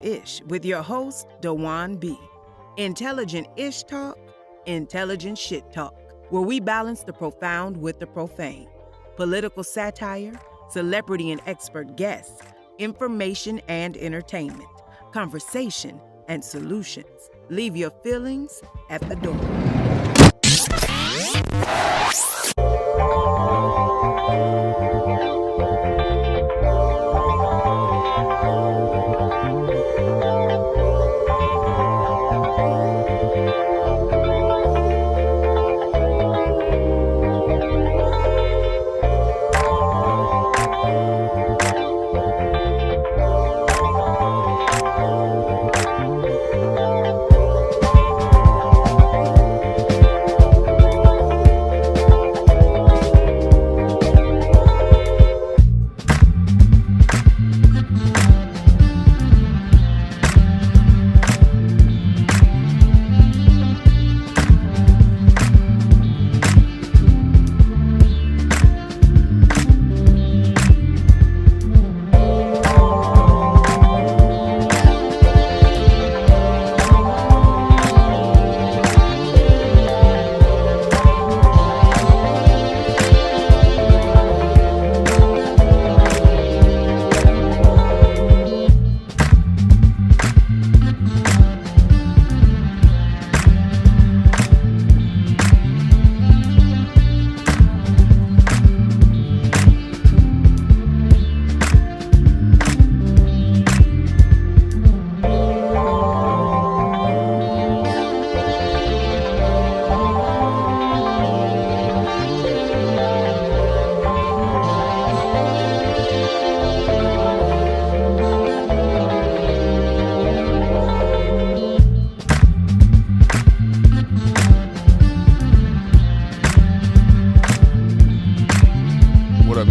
Ish with your host, Dewan B. Intelligent Ish Talk, intelligent shit talk, where we balance the profound with the profane. Political satire, celebrity and expert guests, information and entertainment, conversation and solutions. Leave your feelings at the door.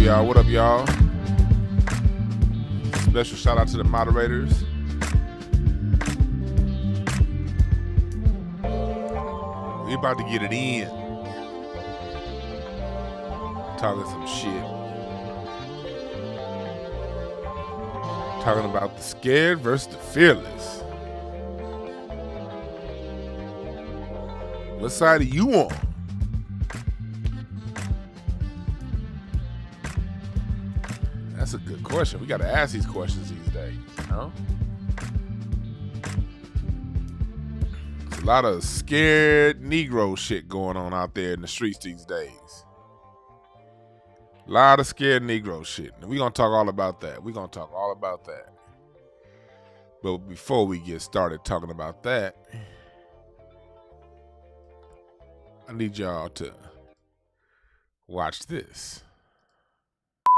What up, y'all? Special shout out to the moderators. We about to get it in. Talking some shit. Talking about the scared versus the fearless. What side are you on? That's a good question. We got to ask these questions these days, you know? There's a lot of scared Negro shit going on out there in the streets these days. A lot of scared Negro shit. And we're going to talk all about that. But before we get started talking about that, I need y'all to watch this.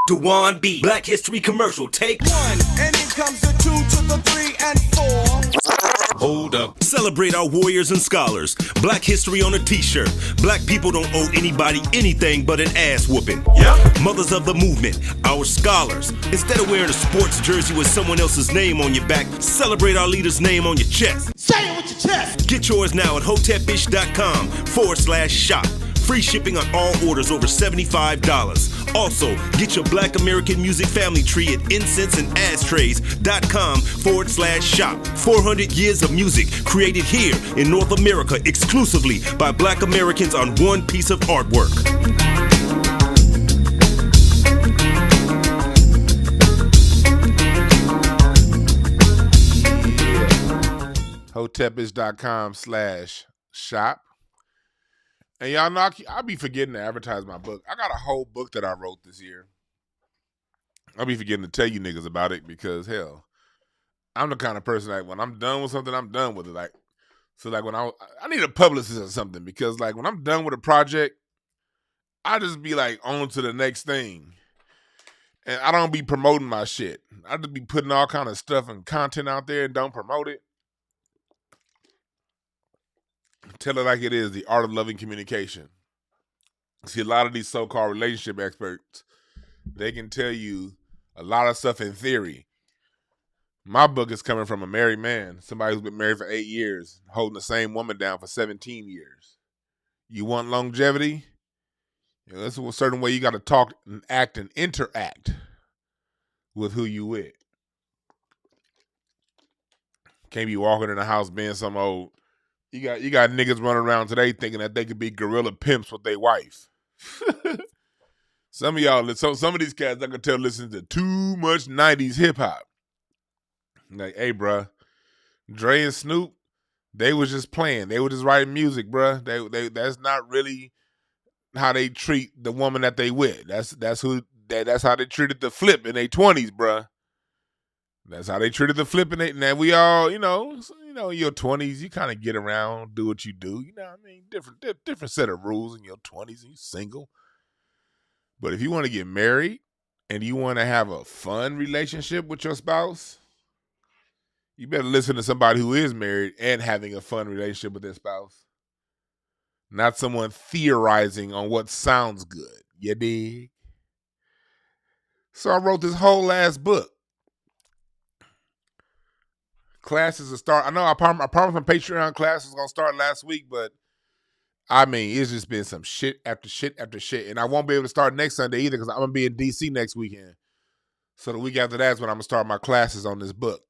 Dwan B. Black History commercial. Take 1. And here comes the 2 to the 3 and 4. Hold up. Celebrate our warriors and scholars. Black history on a t-shirt. Black people don't owe anybody anything but an ass whooping. Yeah. Mothers of the movement. Our scholars. Instead of wearing a sports jersey with someone else's name on your back, celebrate our leader's name on your chest. Say it with your chest. Get yours now at hotepish.com/shop. Free shipping on all orders over $75. Also, get your Black American Music family tree at incenseandashtrays.com/shop. 400 years of music created here in North America exclusively by Black Americans on one piece of artwork. hotepish.com/shop. And y'all know I be forgetting to advertise my book. I got a whole book that I wrote this year. I'll be forgetting to tell you niggas about it because, hell, I'm the kind of person like when I'm done with something, I'm done with it. Like, so like when I need a publicist or something because like when I'm done with a project, I just be like on to the next thing. And I don't be promoting my shit. I just be putting all kind of stuff and content out there and don't promote it. Tell it like it is, the art of loving communication. See, a lot of these so-called relationship experts, they can tell you a lot of stuff in theory. My book is coming from a married man, somebody who's been married for 8 years, holding the same woman down for 17 years. You want longevity? You know, there's a certain way you got to talk and act and interact with who you with. Can't be walking in the house being some old. You got niggas running around today thinking that they could be gorilla pimps with their wife. Some of y'all, some of these cats I can tell listen to too much 90s hip hop. Like, hey, bruh, Dre and Snoop, they was just playing. They were just writing music, bruh. They that's not really how they treat the woman that they with. That's how they treated the flip in their 20s, bruh. That's how they treated the flip in Now we all, in your 20s, you kind of get around, do what you do. You know what I mean? Different set of rules in your 20s and you're single. But if you want to get married and you want to have a fun relationship with your spouse, you better listen to somebody who is married and having a fun relationship with their spouse. Not someone theorizing on what sounds good. You dig? So I wrote this whole ass book. Classes will start. I know I promised my Patreon class was going to start last week, but I mean, it's just been some shit after shit after shit. And I won't be able to start next Sunday either because I'm going to be in D.C. next weekend. So the week after that is when I'm going to start my classes on this book.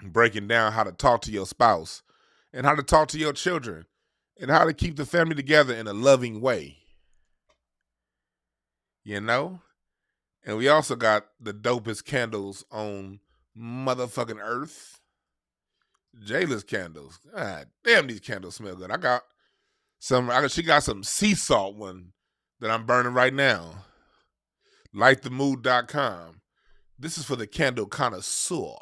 Breaking down how to talk to your spouse and how to talk to your children and how to keep the family together in a loving way. You know? And we also got the dopest candles on motherfucking earth. Jayla's candles. God damn, these candles smell good. She got some sea salt one that I'm burning right now. Lightthemood.com. This is for the candle connoisseur.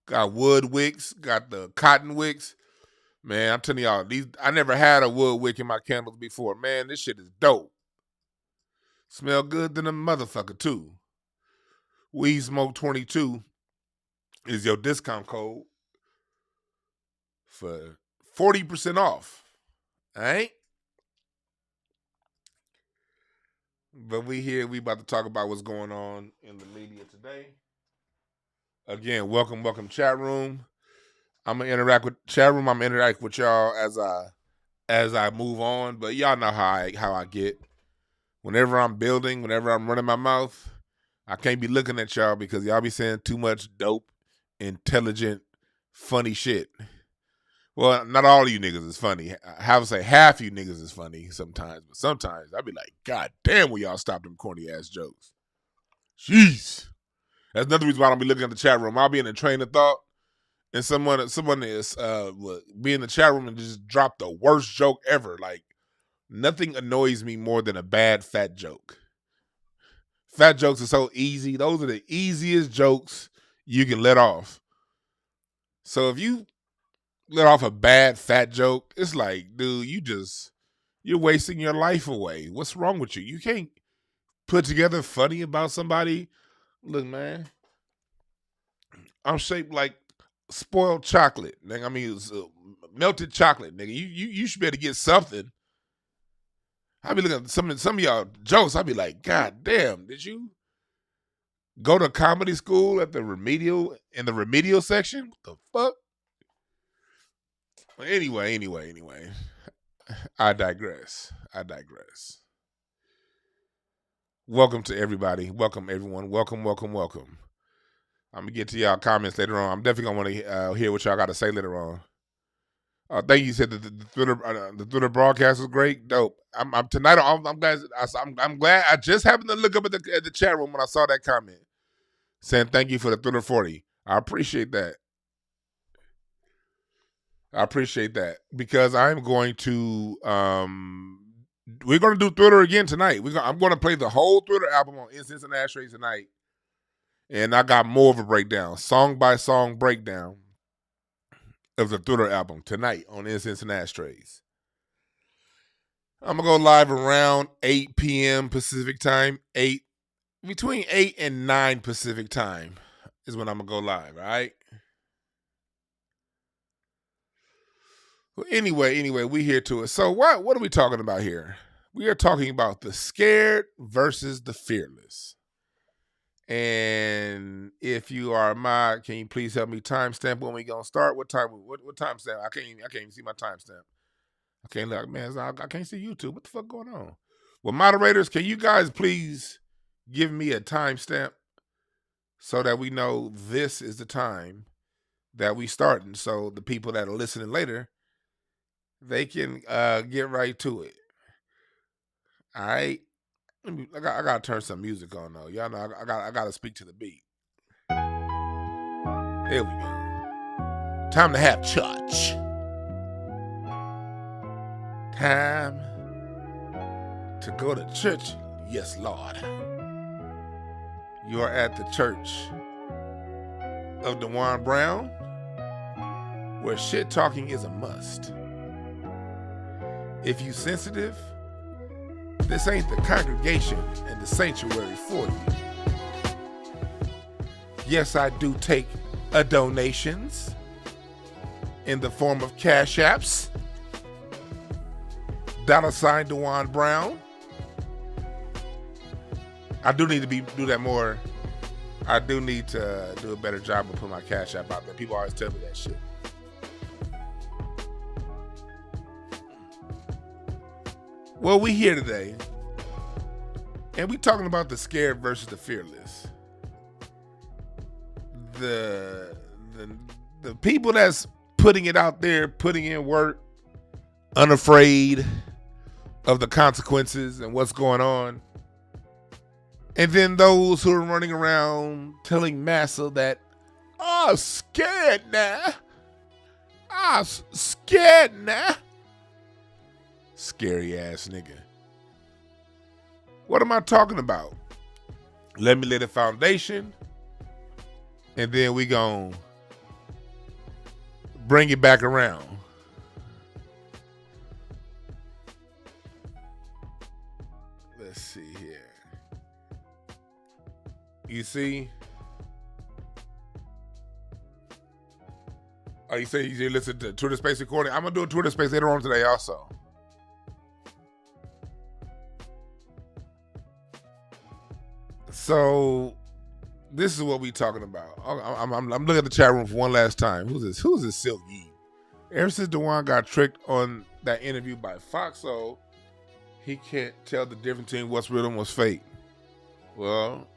Got wood wicks, got the cotton wicks. Man, I'm telling y'all, I never had a wood wick in my candles before. Man, this shit is dope. Smell good than a motherfucker, too. Weed Smoke 22 is your discount code for 40% off. All right? But we about to talk about what's going on in the media today. Again, welcome chat room. I'm gonna interact with chat room. I'm gonna interact with y'all as I move on. But y'all know how I get. Whenever I'm building, whenever I'm running my mouth, I can't be looking at y'all because y'all be saying too much dope, intelligent, funny shit. Well, not all of you niggas is funny. I have to say half you niggas is funny sometimes, but sometimes I be like, God damn, will y'all stop them corny ass jokes? Jeez. That's another reason why I don't be looking at the chat room. I'll be in a train of thought, and someone is be in the chat room and just drop the worst joke ever. Like, nothing annoys me more than a bad fat joke. Fat jokes are so easy. Those are the easiest jokes you can let off. So if you let off a bad fat joke, it's like, dude, you're wasting your life away. What's wrong with you? You can't put together funny about somebody. Look, man, I'm shaped like spoiled chocolate. Nigga. I mean, it's melted chocolate, nigga. You should be able to get something. I be looking at some of y'all jokes. I be like, God damn, did you go to comedy school in the remedial section? What the fuck? Anyway. I digress. Welcome to everybody. Welcome everyone. Welcome. I'm gonna get to y'all comments later on. I'm definitely gonna want to hear what y'all got to say later on. Thank you. Said that the Twitter broadcast was great, dope. I'm tonight. I'm glad. I just happened to look up at the chat room when I saw that comment saying thank you for the Twitter 40. I appreciate that. Because I'm going to we're going to do Twitter again tonight. I'm going to play the whole Twitter album on Incense and Ashtrays tonight, and I got more of a breakdown, song by song breakdown of the Twitter album tonight on Incense and Ashtrays. I'm going to go live around 8 p.m. Pacific time. Between 8 and 9 Pacific time is when I'm going to go live, all right? Well, anyway, we here to it. So what are we talking about here? We are talking about the scared versus the fearless. And if you are a mod, can you please help me timestamp when we gonna start? What timestamp? I can't even see my timestamp. I can't look, man. I can't see YouTube. What the fuck going on? Well, moderators, can you guys please give me a timestamp so that we know this is the time that we starting, so the people that are listening later, they can get right to it. All right, I gotta turn some music on though. Y'all know I gotta speak to the beat. Here we go. Time to have church. Time to go to church. Yes, Lord. You are at the church of DwannBrown, where shit talking is a must. If you sensitive, this ain't the congregation and the sanctuary for you. Yes, I do take donations in the form of cash apps. $ DwannBrown. I do need to do that more. I do need to do a better job of putting my cash app out there. People always tell me that shit. Well, we here today, and we talking about the scared versus the fearless. The people that's putting it out there, putting in work, unafraid of the consequences and what's going on. And then those who are running around telling massa that, I'm scared now. I'm scared now. Scary ass nigga. What am I talking about? Let me lay the foundation, and then we gon' bring it back around. Let's see here. You see? Oh, you say you listen to Twitter Space recording? I'm gonna do a Twitter Space later on today also. So this is what we talking about. I'm looking at the chat room for one last time. Who's this? Who's this Silk Yee? Ever since Dwan got tricked on that interview by Foxo, he can't tell the difference between what's real and what's fake. Well,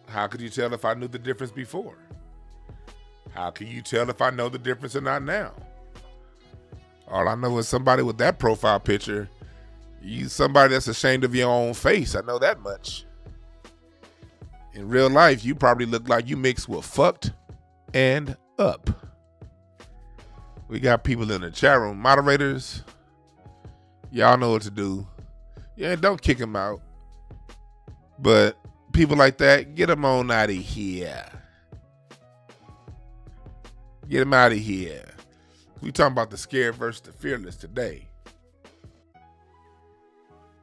how could you tell if I knew the difference before? How can you tell if I know the difference or not now? All I know is somebody with that profile picture, you somebody that's ashamed of your own face. I know that much. In real life, you probably look like you mixed with fucked and up. We got people in the chat room. Moderators, y'all know what to do. Yeah, don't kick them out. But people like that, get them on out of here. Get them out of here. We talking about the scared versus the fearless today.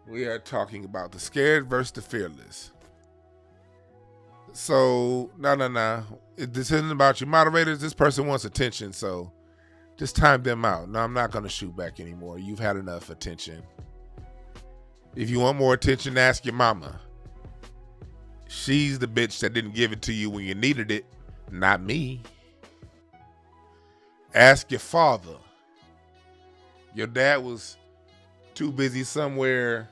We are talking about the scared versus the fearless. So, no. This isn't about you moderators. This person wants attention, so just time them out. No, I'm not going to shoot back anymore. You've had enough attention. If you want more attention, ask your mama. She's the bitch that didn't give it to you when you needed it, not me. Ask your father. Your dad was too busy somewhere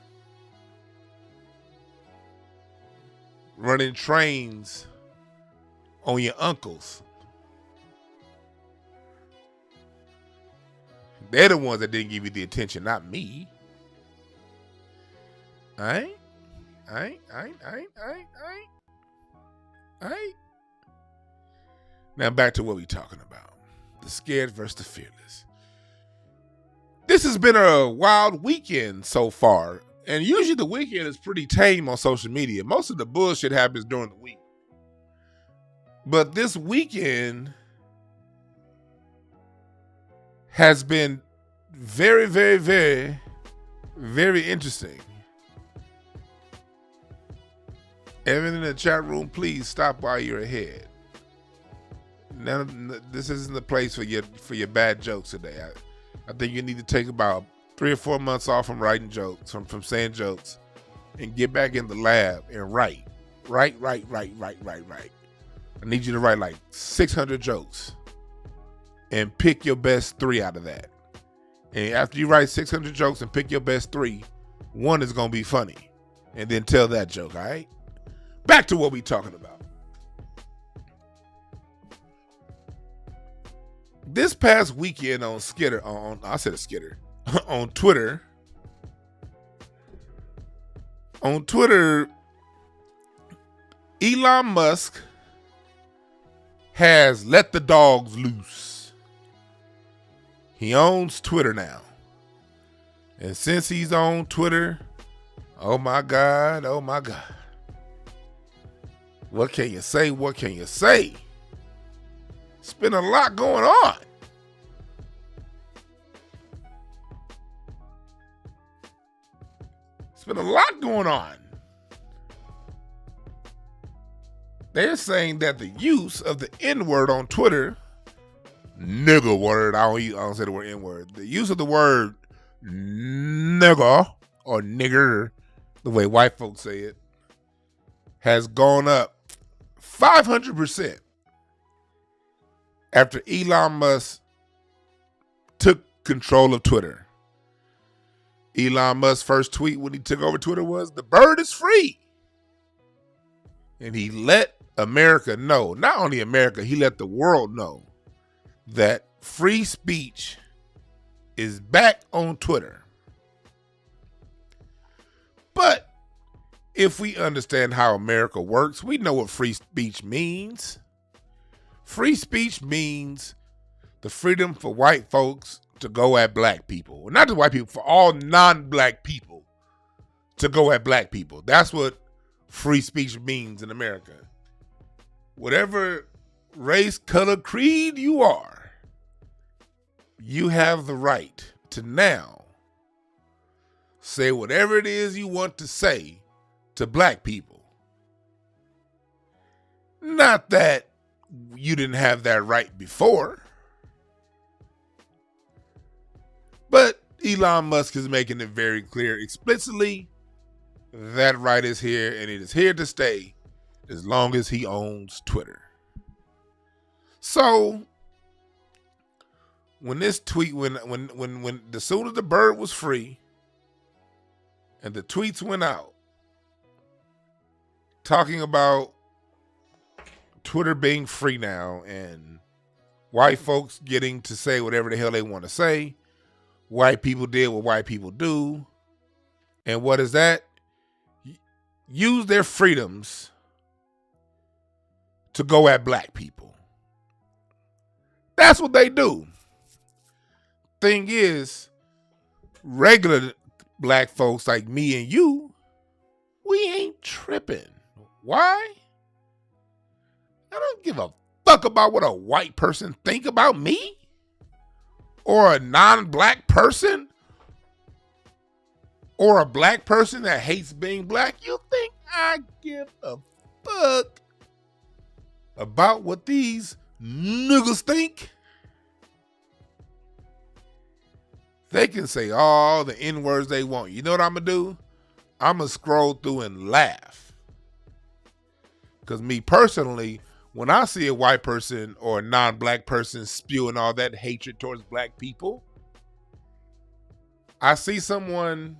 running trains on your uncles. They're the ones that didn't give you the attention, not me. All right. Now back to what we talking about. The scared versus the fearless. This has been a wild weekend so far. And usually the weekend is pretty tame on social media. Most of the bullshit happens during the week. But this weekend has been very, very, very, very interesting. Everyone in the chat room, please stop while you're ahead. This isn't the place for your bad jokes today. I think you need to take about 3 or 4 months off from writing jokes, from saying jokes, and get back in the lab and write. Write. I need you to write like 600 jokes and pick your best 3 out of that. And after you write 600 jokes and pick your best 3, 1 is going to be funny. And then tell that joke, all right? Back to what we talking about. This past weekend on Skitter, I said a Skitter, on Twitter. On Twitter, Elon Musk has let the dogs loose. He owns Twitter now. And since he's on Twitter, oh my God, oh my God. What can you say? What can you say? It's been a lot going on. It's been a lot going on. They're saying that the use of the N-word on Twitter, nigga word, I don't say the word N-word. The use of the word nigga or nigger, the way white folks say it, has gone up 500% after Elon Musk took control of Twitter. Elon Musk's first tweet when he took over Twitter was, "The bird is free." And he let America know, not only America, he let the world know that free speech is back on Twitter. But if we understand how America works, we know what free speech means. Free speech means the freedom for white folks to go at black people. Not just white people, for all non-black people to go at black people. That's what free speech means in America. Whatever race, color, creed you are, you have the right to now say whatever it is you want to say to black people. Not that you didn't have that right before. But Elon Musk is making it very clear explicitly that right is here and it is here to stay as long as he owns Twitter. So when this tweet, when as soon as the bird was free and the tweets went out talking about Twitter being free now and white folks getting to say whatever the hell they want to say, white people did what white people do. And what is that? Use their freedoms to go at black people. That's what they do. Thing is, regular black folks like me and you, we ain't tripping. Why? I don't give a fuck about what a white person think about me or a non-black person or a black person that hates being black. You think I give a fuck about what these niggas think? They can say all the N-words they want. You know what I'm going to do? I'm going to scroll through and laugh. Because me personally, when I see a white person or a non-black person spewing all that hatred towards black people, I see someone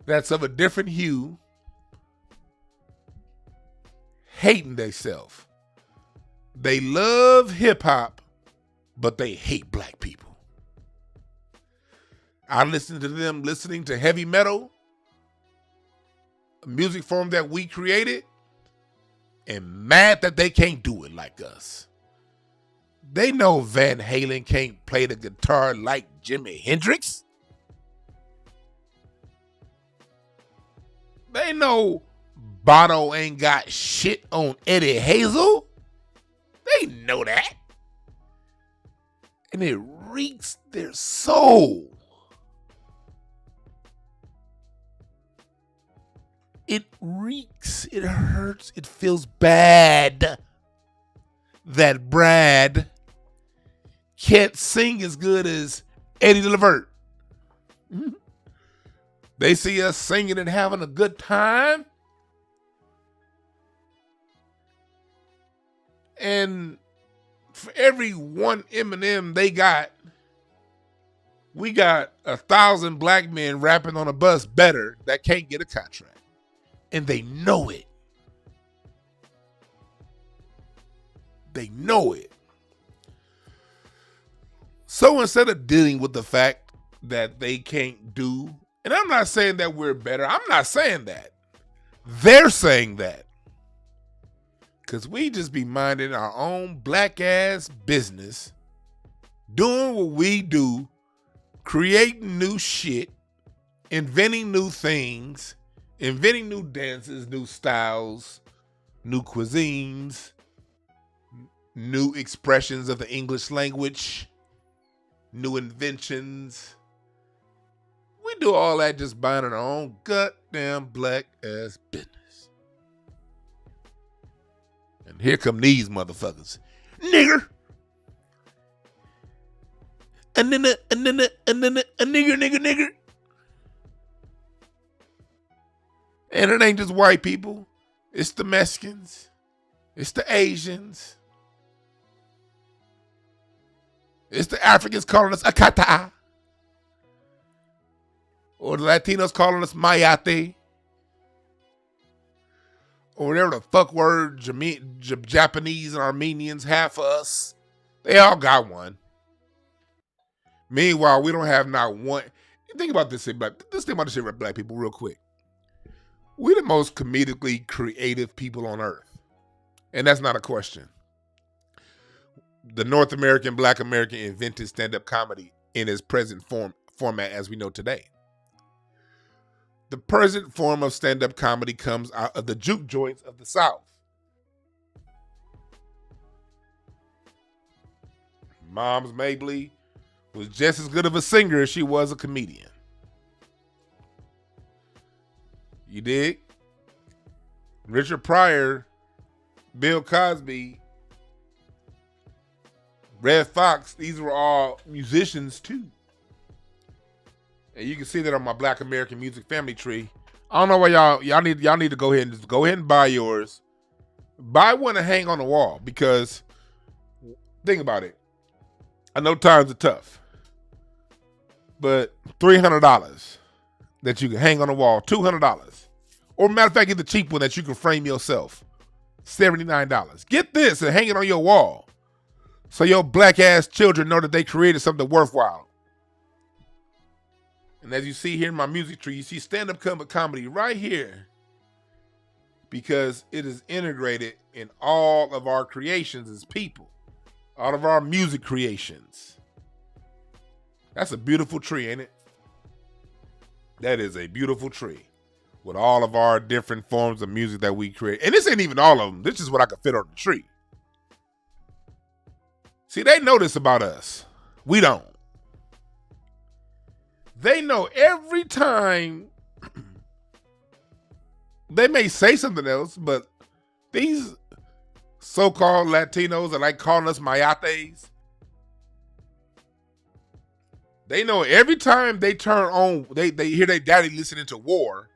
that's of a different hue hating themselves. They love hip-hop, but they hate black people. I listen to them listening to heavy metal, a music form that we created, and mad that they can't do it like us. They know Van Halen can't play the guitar like Jimi Hendrix. They know Bono ain't got shit on Eddie Hazel. They know that. And it reeks their soul. It reeks, it hurts, it feels bad that Brad can't sing as good as Eddie LeVert. They see us singing and having a good time. And for every one Eminem they got, we got 1,000 black men rapping on a bus better that can't get a contract. And they know it. They know it. So instead of dealing with the fact that they can't do, and I'm not saying that we're better. I'm not saying that. They're saying that. Because we just be minding our own black ass business, doing what we do, creating new shit, inventing new things, inventing new dances, new styles, new cuisines, new expressions of the English language, new inventions. We do all that just minding our own goddamn black ass business. And here come these motherfuckers. Nigger. A nigger. And it ain't just white people. It's the Mexicans. It's the Asians. It's the Africans calling us akata. Or the Latinos calling us mayate. Or whatever the fuck word Japanese and Armenians have for us. They all got one. Meanwhile, we don't have not one. Think about this shit, let's think about this shit with black people real quick. We're the most comedically creative people on earth. And that's not a question. The North American, Black American invented stand-up comedy in its present format as we know today. The present form of stand-up comedy comes out of the juke joints of the South. Moms Mabley was just as good of a singer as she was a comedian. You dig? Richard Pryor, Bill Cosby, Red Fox, these were all musicians too. And you can see that on my Black American music family tree. I don't know why y'all need to go ahead and buy yours. Buy one and hang on the wall, because think about it. I know times are tough, but $300 that you can hang on the wall, $200, or matter of fact, get the cheap one that you can frame yourself, $79. Get this and hang it on your wall, so your black ass children know that they created something worthwhile. And as you see here in my music tree, you see stand-up comedy right here, because it is integrated in all of our creations as people, all of our music creations. That's a beautiful tree, ain't it? That is a beautiful tree with all of our different forms of music that we create. And this ain't even all of them. This is what I could fit on the tree. See, they know this about us. We don't. They know every time they may say something else, but these so-called Latinos that like calling us mayates, they know every time they turn on, they hear their daddy listening to War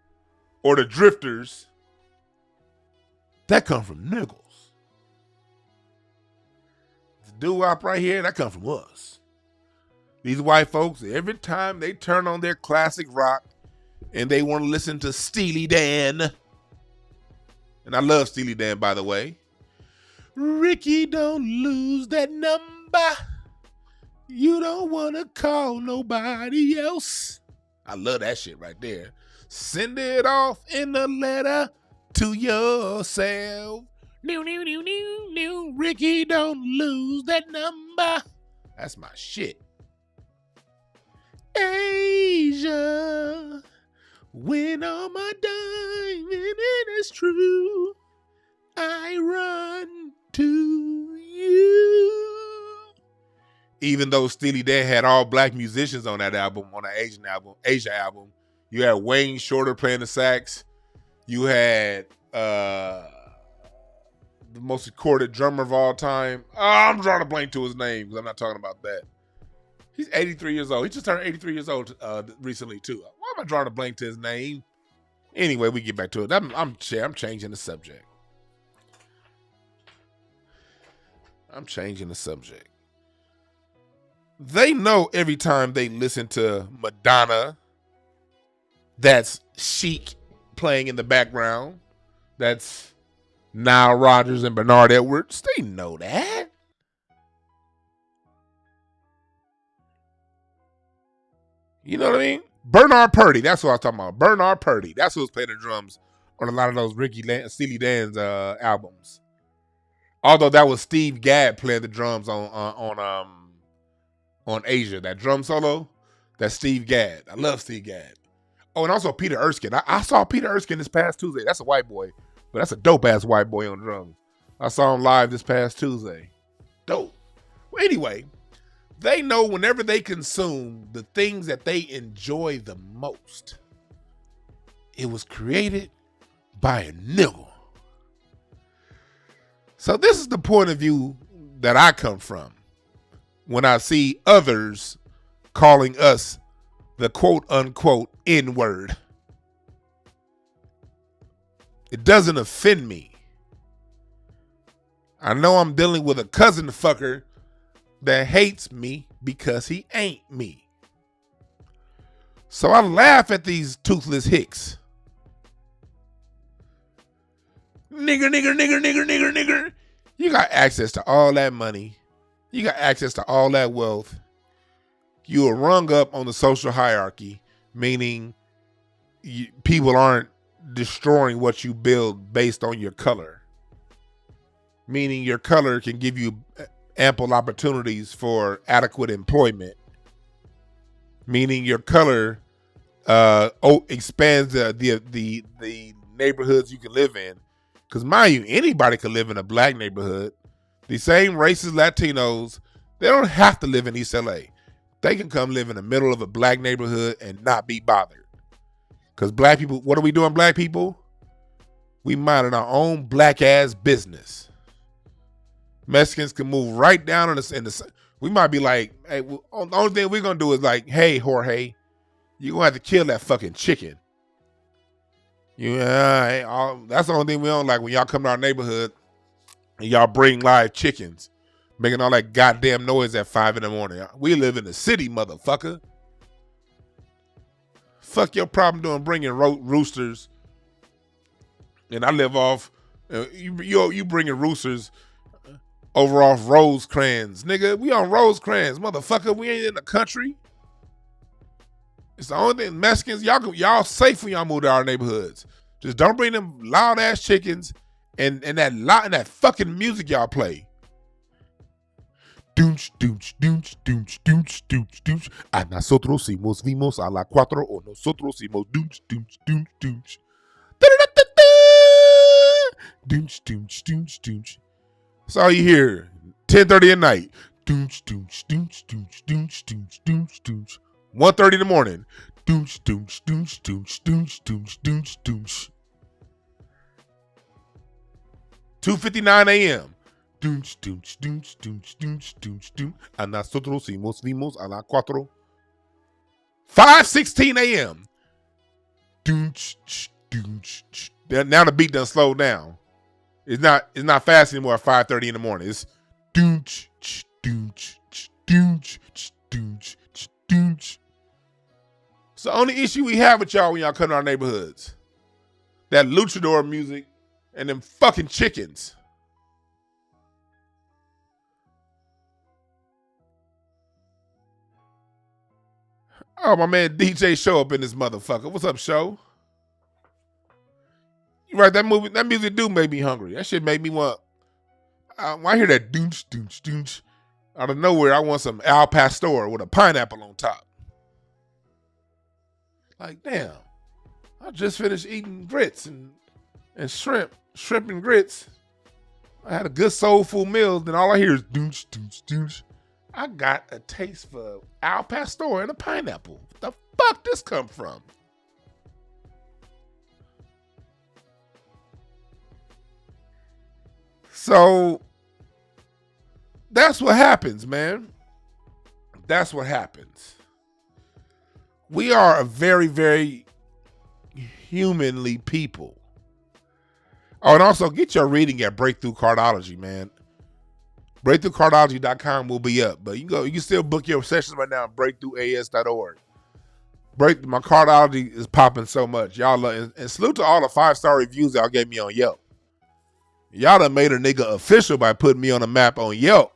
or the Drifters, that come from niggles. The doo-wop right here, that come from us. These white folks, every time they turn on their classic rock and they want to listen to Steely Dan, and I love Steely Dan, by the way. Ricky, don't lose that number. You don't want to call nobody else. I love that shit right there. Send it off in a letter to yourself. Ricky, don't lose that number. That's my shit. Asia, when all my diamond, it is true, I run to you. Even though Steely Dan had all black musicians on that album, on the Asia album, you had Wayne Shorter playing the sax. You had the most recorded drummer of all time. Oh, I'm drawing a blank to his name because I'm not talking about that. He's 83 years old. He just turned 83 years old recently, too. Why am I drawing a blank to his name? Anyway, we get back to it. I'm changing the subject. They know every time they listen to Madonna, that's Chic playing in the background. That's Nile Rodgers and Bernard Edwards. They know that. You know what I mean? Bernard Purdy. That's what I was talking about. Bernard Purdy. That's who was playing the drums on a lot of those Steely Dan's albums. Although that was Steve Gadd playing the drums on Asia. That drum solo, that's Steve Gadd. I love Steve Gadd. Oh, and also Peter Erskine. I saw Peter Erskine this past Tuesday. That's a white boy, but that's a dope-ass white boy on drums. I saw him live this past Tuesday. Dope. Well, anyway, they know whenever they consume the things that they enjoy the most, it was created by a nigga. So this is the point of view that I come from when I see others calling us the quote-unquote N-word. It doesn't offend me. I know I'm dealing with a cousin fucker that hates me because he ain't me. So I laugh at these toothless hicks. Nigger, nigger, nigger, nigger, nigger, nigger. You got access to all that money. You got access to all that wealth. You are rung up on the social hierarchy, meaning people aren't destroying what you build based on your color. Meaning your color can give you ample opportunities for adequate employment. Meaning your color expands the neighborhoods you can live in. Because mind you, anybody can live in a black neighborhood. The same racist Latinos, they don't have to live in East LA. They can come live in the middle of a black neighborhood and not be bothered. Because black people, what are we doing, black people? We minding our own black ass business. Mexicans can move right down in the we might be like, hey, the only thing we're going to do is like, hey, Jorge, you're going to have to kill that fucking chicken. That's the only thing we don't like when y'all come to our neighborhood and y'all bring live chickens, making all that goddamn noise at 5 a.m. We live in the city, motherfucker. Fuck your problem doing bringing roosters, and I live off. You bringing roosters over off Rosecrans, nigga. We on Rosecrans, motherfucker. We ain't in the country. It's the only thing. Mexicans, y'all safe when y'all move to our neighborhoods. Just don't bring them loud ass chickens and that fucking music y'all play. Dunch, dunch, dunch, dunch, dunch, dunch, dunch. A nosotros hemos vimos a la cuatro o nosotros hemos dunch, dunch, dunch, dunch. Dunch, dunch, dunch, dunch. That's all you hear. 10:30 at night. Dunch, dunch, dunch, dunch, dunch, dunch, dunch, dunch. 1:30 in the morning. Dunch, dunch, dunch, dunch, dunch, dunch, dunch, dunch. 2:59 a.m. Dunch, dunch, dunch, dunch, dunch, dunch, dunch. A nosotros hemos vimos a la cuatro. 5:16 a.m. Dunch, dunch. Now the beat done slowed down. It's not fast anymore at 5:30 in the morning. It's dunch, dunch, dunch, dunch, dunch. It's the only issue we have with y'all when y'all come to our neighborhoods. That luchador music and them fucking chickens. Oh, my man DJ Show up in this motherfucker. What's up, Show? You right, that music do make me hungry. That shit made me want. When I hear that doonch, doonch, doonch, out of nowhere, I want some al pastor with a pineapple on top. Like, damn, I just finished eating grits and shrimp and grits. I had a good soulful meal, then all I hear is doonch, doonch, doonch. I got a taste for al pastor and a pineapple. What the fuck this come from? So that's what happens, man. That's what happens. We are a very, very humanly people. Oh, and also get your reading at Breakthrough Cardology, man. BreakthroughCardology.com will be up, but you can still book your sessions right now at breakthroughas.org. My cardology is popping so much. Y'all love, and salute to all the 5-star reviews y'all gave me on Yelp. Y'all done made a nigga official by putting me on the map on Yelp.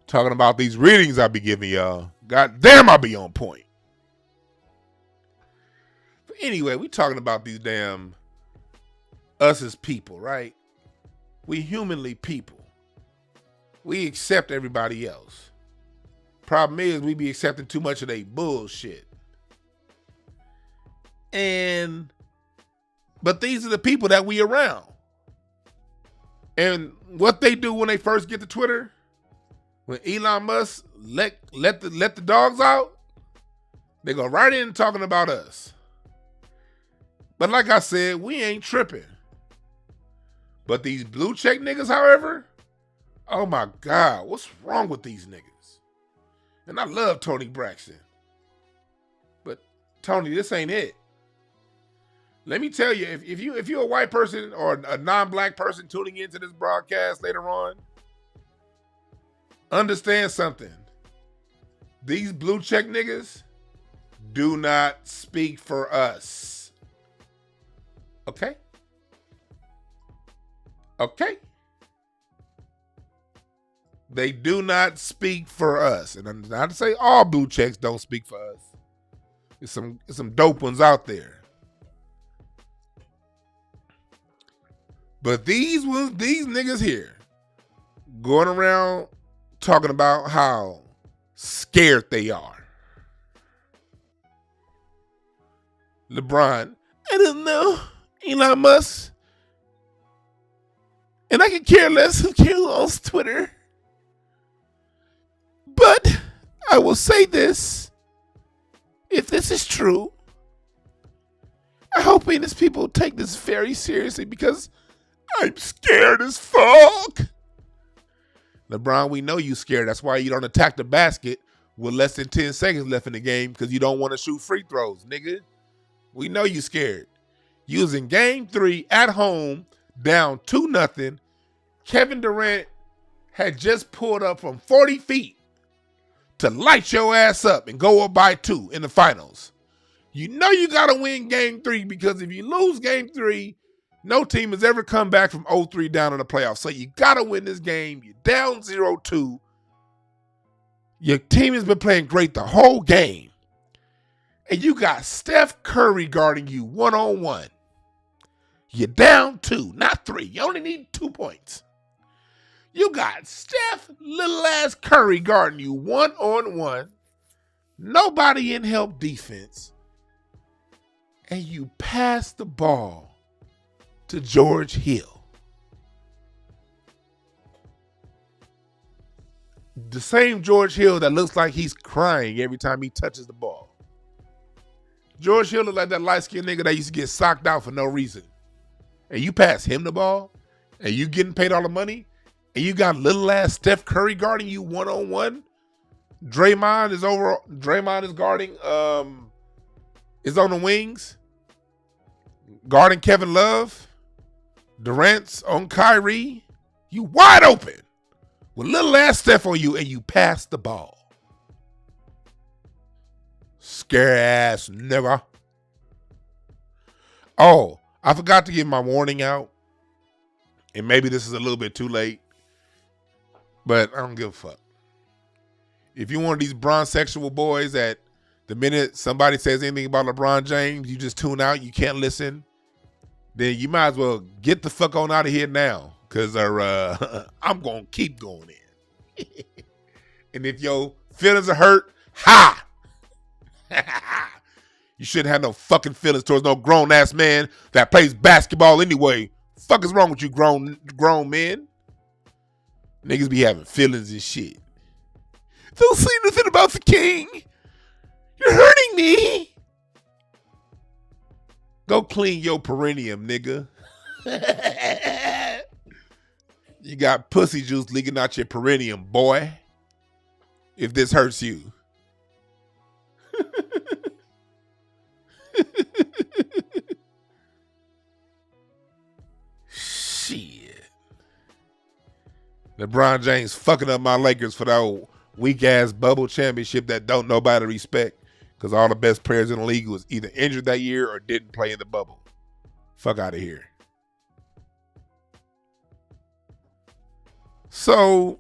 Talking about these readings I be giving y'all. God damn, I be on point. Anyway, we talking about these damn us as people, right? We humanly people. We accept everybody else. Problem is, we be accepting too much of their bullshit. But these are the people that we around. And what they do when they first get to Twitter, when Elon Musk let the dogs out, they go right in talking about us. But like I said, we ain't tripping. But these blue check niggas, however, oh my God, what's wrong with these niggas? And I love Tony Braxton. But Tony, this ain't it. Let me tell you, if you're a white person or a non-black person tuning into this broadcast later on, understand something. These blue check niggas do not speak for us. Okay? Okay? They do not speak for us. And I'm not to say all blue checks don't speak for us. There's some dope ones out there. But these niggas here going around talking about how scared they are. LeBron, I don't know, Elon Musk. And I can care less who owns Twitter. But I will say this. If this is true, I hope these people take this very seriously because I'm scared as fuck. LeBron, we know you scared. That's why you don't attack the basket with less than 10 seconds left in the game because you don't want to shoot free throws, nigga. We know you scared. You was in game 3 at home, down 2-0. Kevin Durant had just pulled up from 40 feet to light your ass up and go up by 2 in the finals. You know you got to win game 3 because if you lose game 3, no team has ever come back from 0-3 down in the playoffs. So you got to win this game. You're down 0-2. Your team has been playing great the whole game. And you got Steph Curry guarding you one-on-one. You're down 2, not 3. You only need 2 points. You got Steph little ass Curry guarding you one-on-one. Nobody in help defense. And you pass the ball to George Hill. The same George Hill that looks like he's crying every time he touches the ball. George Hill look like that light-skinned nigga that used to get socked out for no reason. And you pass him the ball, and you getting paid all the money, and you got little ass Steph Curry guarding you one-on-one. Draymond is guarding, is on the wings, guarding Kevin Love. Durant's on Kyrie. You wide open with little ass Steph on you, and you pass the ball. Scare ass nigga. Oh, I forgot to give my warning out. And maybe this is a little bit too late. But I don't give a fuck. If you're one of these bronze-sexual boys that the minute somebody says anything about LeBron James, you just tune out, you can't listen, then you might as well get the fuck on out of here now. Because I'm going to keep going in. And if your feelings are hurt, ha! You shouldn't have no fucking feelings towards no grown-ass man that plays basketball anyway. Fuck is wrong with you grown men? Niggas be having feelings and shit. Don't say nothing about the king. You're hurting me. Go clean your perineum, nigga. You got pussy juice leaking out your perineum, boy. If this hurts you. Shit. LeBron James fucking up my Lakers for that old weak-ass bubble championship that don't nobody respect because all the best players in the league was either injured that year or didn't play in the bubble. Fuck out of here. So,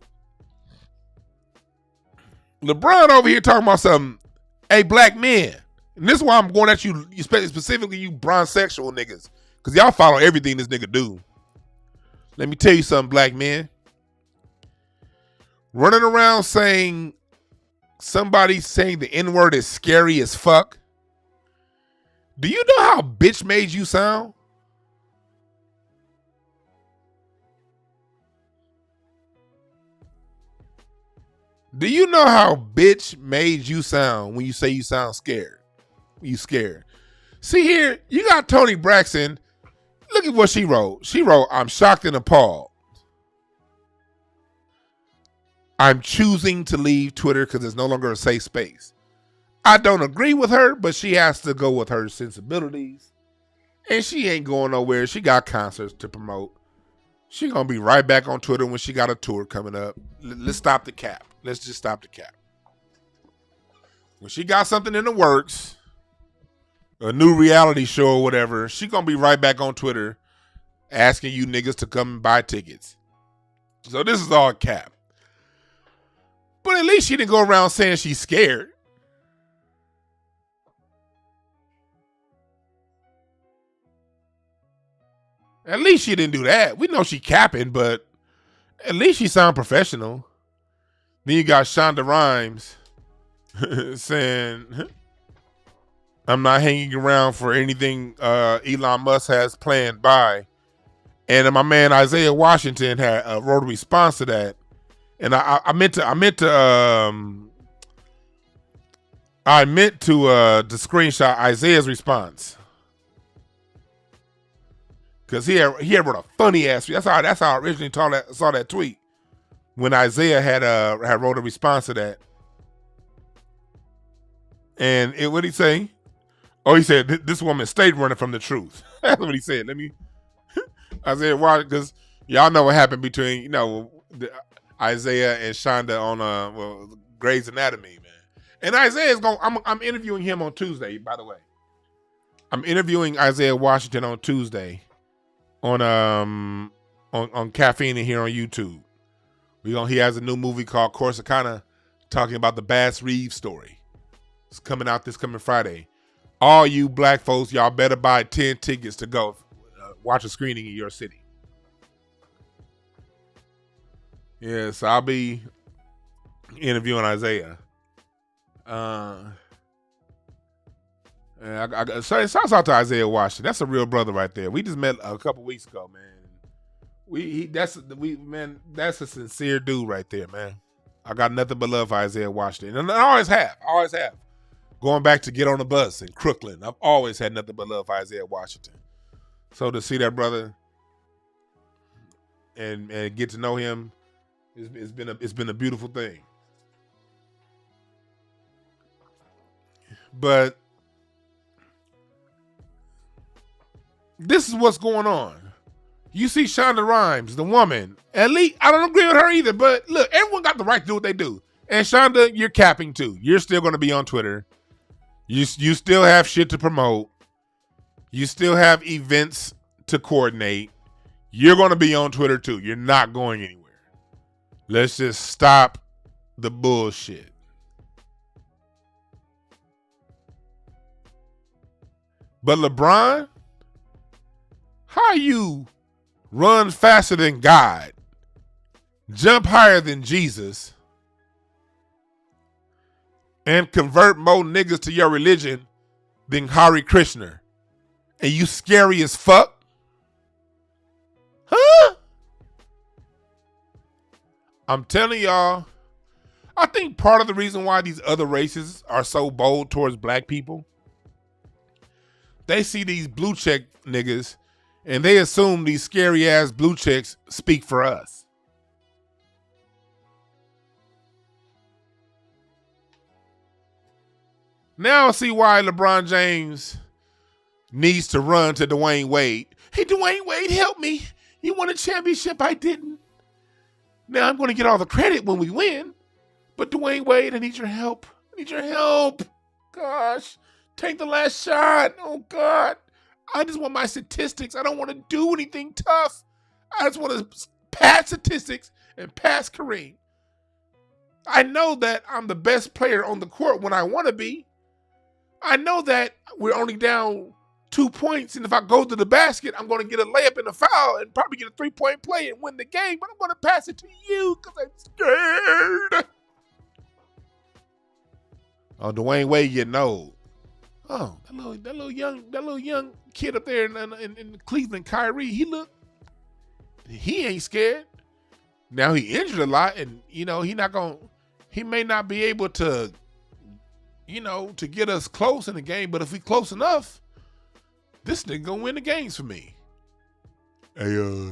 LeBron over here talking about something, hey, black men. And this is why I'm going at you, specifically you bronzexual niggas. Because y'all follow everything this nigga do. Let me tell you something, black men. Running around saying somebody saying the N-word is scary as fuck. Do you know how bitch made you sound? Do you know how bitch made you sound when you say you sound scared? You scared. See here, you got Toni Braxton. Look at what she wrote. She wrote, I'm shocked and appalled. I'm choosing to leave Twitter because it's no longer a safe space. I don't agree with her, but she has to go with her sensibilities. And she ain't going nowhere. She got concerts to promote. She gonna be right back on Twitter when she got a tour coming up. Let's stop the cap. Let's just stop the cap. When she got something in the works, a new reality show or whatever, she gonna be right back on Twitter asking you niggas to come and buy tickets. So this is all cap. But at least she didn't go around saying she's scared. At least she didn't do that. We know she capping, but at least she sound professional. Then you got Shonda Rhimes saying, I'm not hanging around for anything Elon Musk has planned by. And my man Isaiah Washington had wrote a response to that. And I meant to screenshot Isaiah's response. Cause he had wrote a funny ass. That's how I originally saw that tweet. When Isaiah had wrote a response to that. And what did he say? Oh, he said this woman stayed running from the truth. That's what he said. Isaiah, why? Because y'all know what happened between Isaiah and Shonda on Grey's Anatomy, man. And Isaiah's going. I'm interviewing him on Tuesday. By the way, I'm interviewing Isaiah Washington on Tuesday on Caffeine in here on YouTube. He has a new movie called Corsicana, talking about the Bass Reeves story. It's coming out this coming Friday. All you black folks, y'all better buy 10 tickets to go watch a screening in your city. Yeah, so I'll be interviewing Isaiah. Shouts out to Isaiah Washington. That's a real brother right there. We just met a couple weeks ago, man. That's a sincere dude right there, man. I got nothing but love for Isaiah Washington. And I always have. Going back to Get on the Bus in Crooklyn, I've always had nothing but love for Isaiah Washington. So to see that brother and get to know him, it's been a beautiful thing. But this is what's going on. You see Shonda Rhimes, the woman. At least, I don't agree with her either, but look, everyone got the right to do what they do. And Shonda, you're capping too. You're still going to be on Twitter. You still have shit to promote. You still have events to coordinate. You're going to be on Twitter too. You're not going anywhere. Let's just stop the bullshit. But LeBron, how you run faster than God, jump higher than Jesus, and convert more niggas to your religion than Hare Krishna, and you scary as fuck? Huh? I'm telling y'all, I think part of the reason why these other races are so bold towards black people, they see these blue check niggas and they assume these scary ass blue checks speak for us. Now I see why LeBron James needs to run to Dwayne Wade. Hey, Dwayne Wade, help me. You won a championship, I didn't. Now I'm going to get all the credit when we win. But Dwayne Wade, I need your help. I need your help. Gosh, take the last shot. Oh, God. I just want my statistics. I don't want to do anything tough. I just want to pass statistics and pass Kareem. I know that I'm the best player on the court when I want to be. I know that we're only down 2 points, and if I go to the basket, I'm going to get a layup and a foul and probably get a 3-point play and win the game, but I'm going to pass it to you because I'm scared. Oh, Dwayne Wade getting old. Oh, that little young kid up there in Cleveland, Kyrie, he ain't scared. Now he injured a lot, and he may not be able to, to get us close in the game, but if we close enough, this nigga gonna win the games for me. Hey,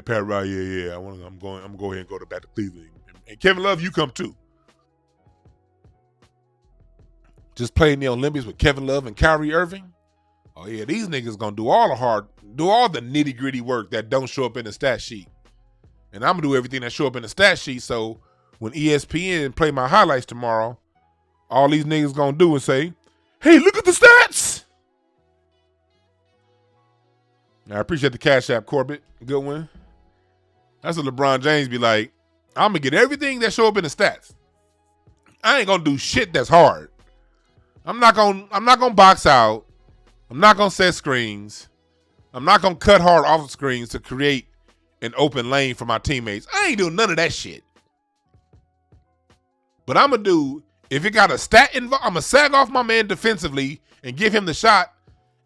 Pat Riley, yeah. I'm going to go ahead and go back to Cleveland. And Kevin Love, you come too. Just playing the Olympics with Kevin Love and Kyrie Irving. Oh yeah, these niggas gonna do all the nitty gritty work that don't show up in the stat sheet. And I'm gonna do everything that show up in the stat sheet. So when ESPN play my highlights tomorrow, all these niggas gonna do is say, "Hey, look at the stats." Now, I appreciate the Cash App, Corbett. Good one. That's what LeBron James be like. I'm gonna get everything that show up in the stats. I ain't gonna do shit that's hard. I'm not gonna box out. I'm not gonna set screens. I'm not gonna cut hard off of screens to create an open lane for my teammates. I ain't doing none of that shit. But I'm gonna do, if it got a stat involved, I'm gonna sag off my man defensively and give him the shot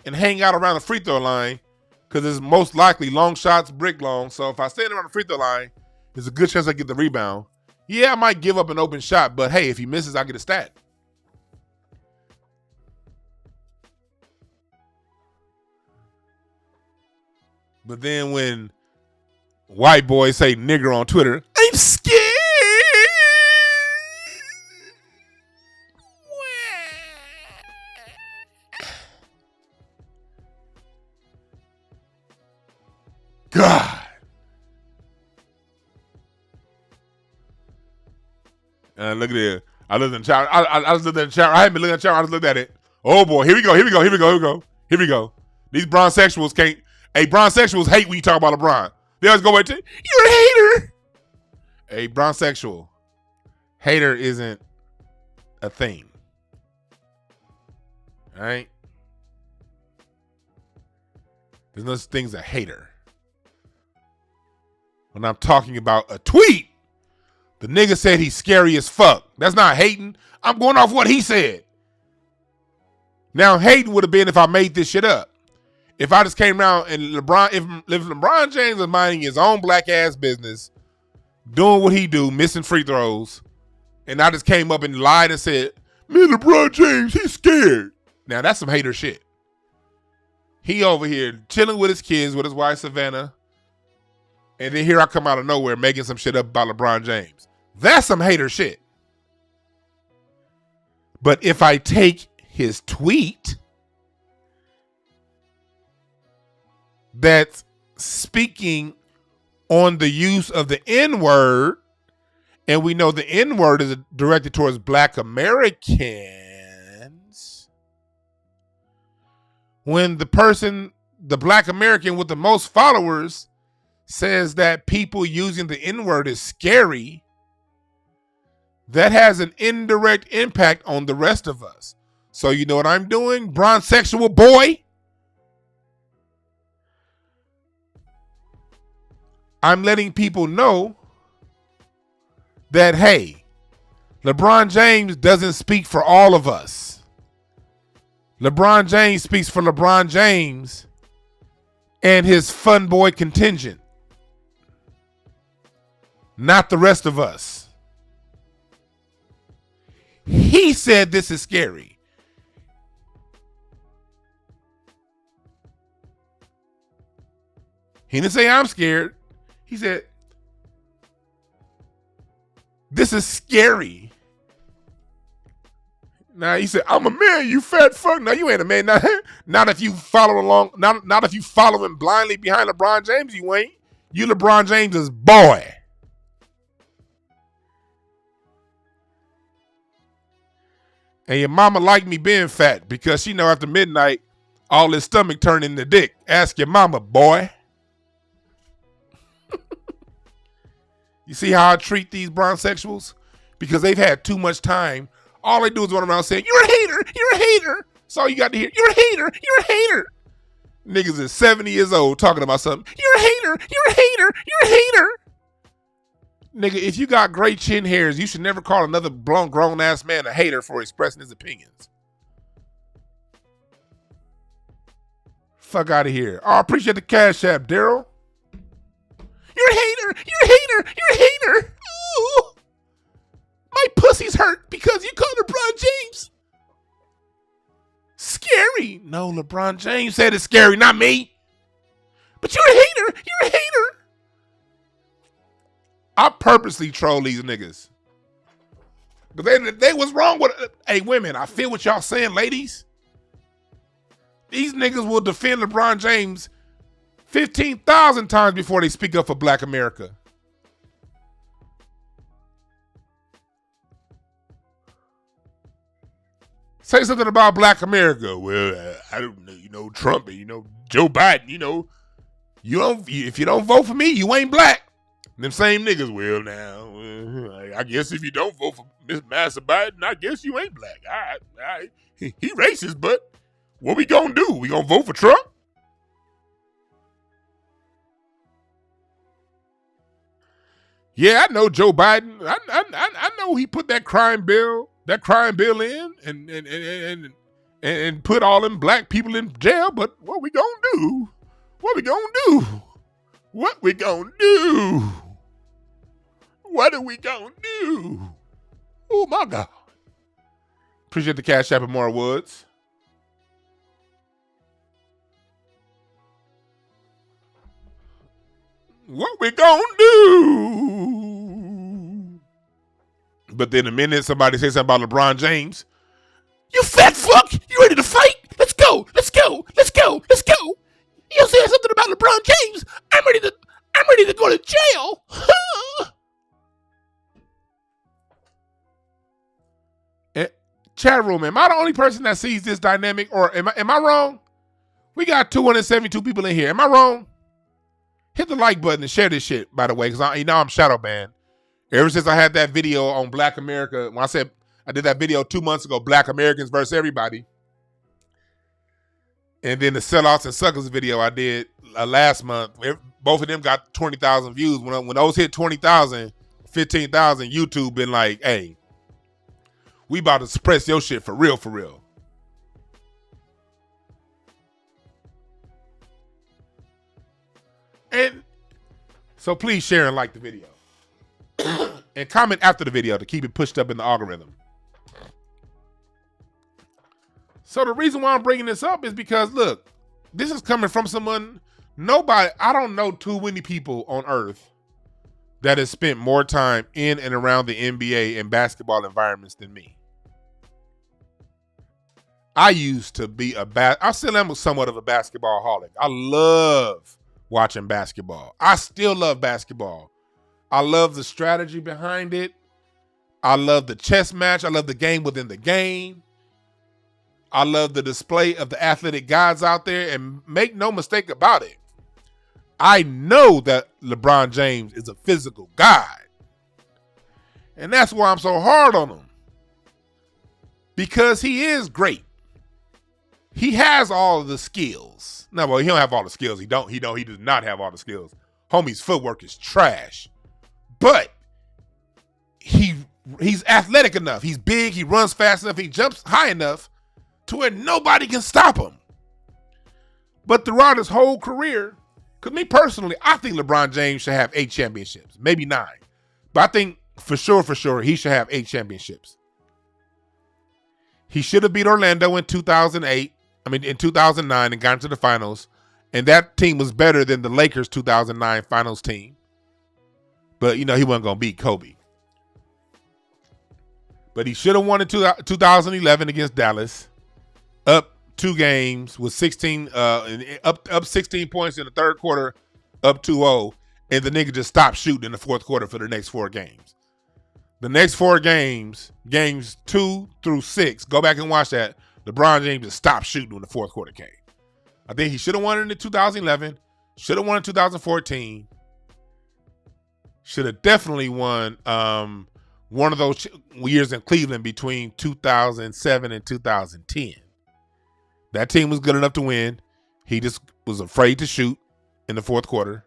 and hang out around the free throw line, because it's most likely long shots, brick long. So if I stand around the free throw line, there's a good chance I get the rebound. Yeah, I might give up an open shot, but hey, if he misses, I get a stat. But then when white boys say nigger on Twitter, I'm scared. God. And look at it. I looked in the chat. I just looked at the chat. I haven't been looking at the chat. I just looked at it. Oh boy, here we go. These bronzesexuals can't. Hey, bronzesexuals hate when you talk about LeBron. They always go right to, you're a hater. Hey, bronzesexual. Hater isn't a thing. All right? There's no such thing as a hater. When I'm talking about a tweet, the nigga said he's scary as fuck. That's not hating. I'm going off what he said. Now, hating would have been if I made this shit up. If I just came around and if LeBron James was minding his own black ass business, doing what he do, missing free throws, and I just came up and lied and said, man, LeBron James, he's scared. Now, that's some hater shit. He over here chilling with his kids, with his wife, Savannah, and then here I come out of nowhere making some shit up about LeBron James. That's some hater shit. But if I take his tweet that's speaking on the use of the N-word, and we know the N-word is directed towards black Americans, when the black American with the most followers says that people using the N-word is scary, that has an indirect impact on the rest of us. So you know what I'm doing, bronzesexual boy? I'm letting people know that, hey, LeBron James doesn't speak for all of us. LeBron James speaks for LeBron James and his fun boy contingent, not the rest of us. He said this is scary. He didn't say I'm scared. He said, this is scary. Now he said, I'm a man, you fat fuck. No, you ain't a man. Not if you follow along, not if you following blindly behind LeBron James, you ain't. You LeBron James's boy. And your mama like me being fat because she know after midnight, all his stomach turned into dick. Ask your mama, boy. You see how I treat these bronzesexuals? Because they've had too much time All they do is run around saying, you're a hater, you're a hater. That's all you got to hear. You're a hater, you're a hater. Niggas is 70 years old talking about something. You're a hater, you're a hater, you're a hater. Nigga, if you got great chin hairs, you should never call another grown-ass man a hater for expressing his opinions. Fuck out of here. Oh, I appreciate the Cash App, Daryl. You're a hater, you're a hater, you're a hater. Ooh. My pussy's hurt because you called LeBron James scary. No, LeBron James said it's scary, not me. But you're a hater, you're a hater. I purposely troll these niggas. But they was wrong with hey, women, I feel what y'all saying, ladies. These niggas will defend LeBron James 15,000 times before they speak up for Black America. Say something about Black America. Well, I don't know, you know, Trump, you know, Joe Biden, you know, if you don't vote for me, you ain't black. Them same niggas, well, now, I guess if you don't vote for Master Biden, I guess you ain't black. All right. He racist, but what we gonna do? We gonna vote for Trump? Yeah, I know Joe Biden. I know he put that crime bill in and put all them black people in jail, but what we gonna do? What we gonna do? What we gonna do? What are we gonna do? Oh my God. Appreciate the Cash App of Moore Woods. What we gonna do? But then the minute somebody says something about LeBron James, you fat fuck, you ready to fight? Let's go, let's go, let's go, let's go. You say something about LeBron James, I'm ready to go to jail. Chat room, am I the only person that sees this dynamic, or am I wrong? We got 272 people in here. Am I wrong? Hit the like button and share this shit, by the way, because I'm shadow banned. Ever since I had that video on Black America, when I said I did that video 2 months ago, Black Americans versus everybody, and then the sellouts and suckers video I did last month, both of them got 20,000 views. When those hit 20,000, 15,000, YouTube been like, hey, we about to suppress your shit for real, for real. And so please share and like the video. And comment after the video to keep it pushed up in the algorithm. So the reason why I'm bringing this up is because, look, this is coming from someone, I don't know too many people on earth that has spent more time in and around the NBA and basketball environments than me. I used to be I still am somewhat of a basketball holic. I love watching basketball. I still love basketball. I love the strategy behind it. I love the chess match. I love the game within the game. I love the display of the athletic gods out there. And make no mistake about it, I know that LeBron James is a physical god. And that's why I'm so hard on him. Because he is great. He has all of the skills. No, well, he don't have all the skills. He does not have all the skills. Homie's footwork is trash. But he's athletic enough. He's big. He runs fast enough. He jumps high enough to where nobody can stop him. But throughout his whole career, because me personally, I think LeBron James should have 8 championships, maybe 9. But I think for sure, he should have 8 championships. He should have beat Orlando in 2009 and got into the finals. And that team was better than the Lakers 2009 finals team. But, he wasn't going to beat Kobe. But he should have won in 2011 against Dallas. Up 2 games with 16, up 16 points in the third quarter, up 2-0. And the nigga just stopped shooting in the fourth quarter for the next 4 games. The next 4 games 2 through 6, go back and watch that. LeBron James just stopped shooting when the fourth quarter came. I think he should have won it in 2011. Should have won in 2014. Should have definitely won one of those years in Cleveland between 2007 and 2010. That team was good enough to win. He just was afraid to shoot in the fourth quarter.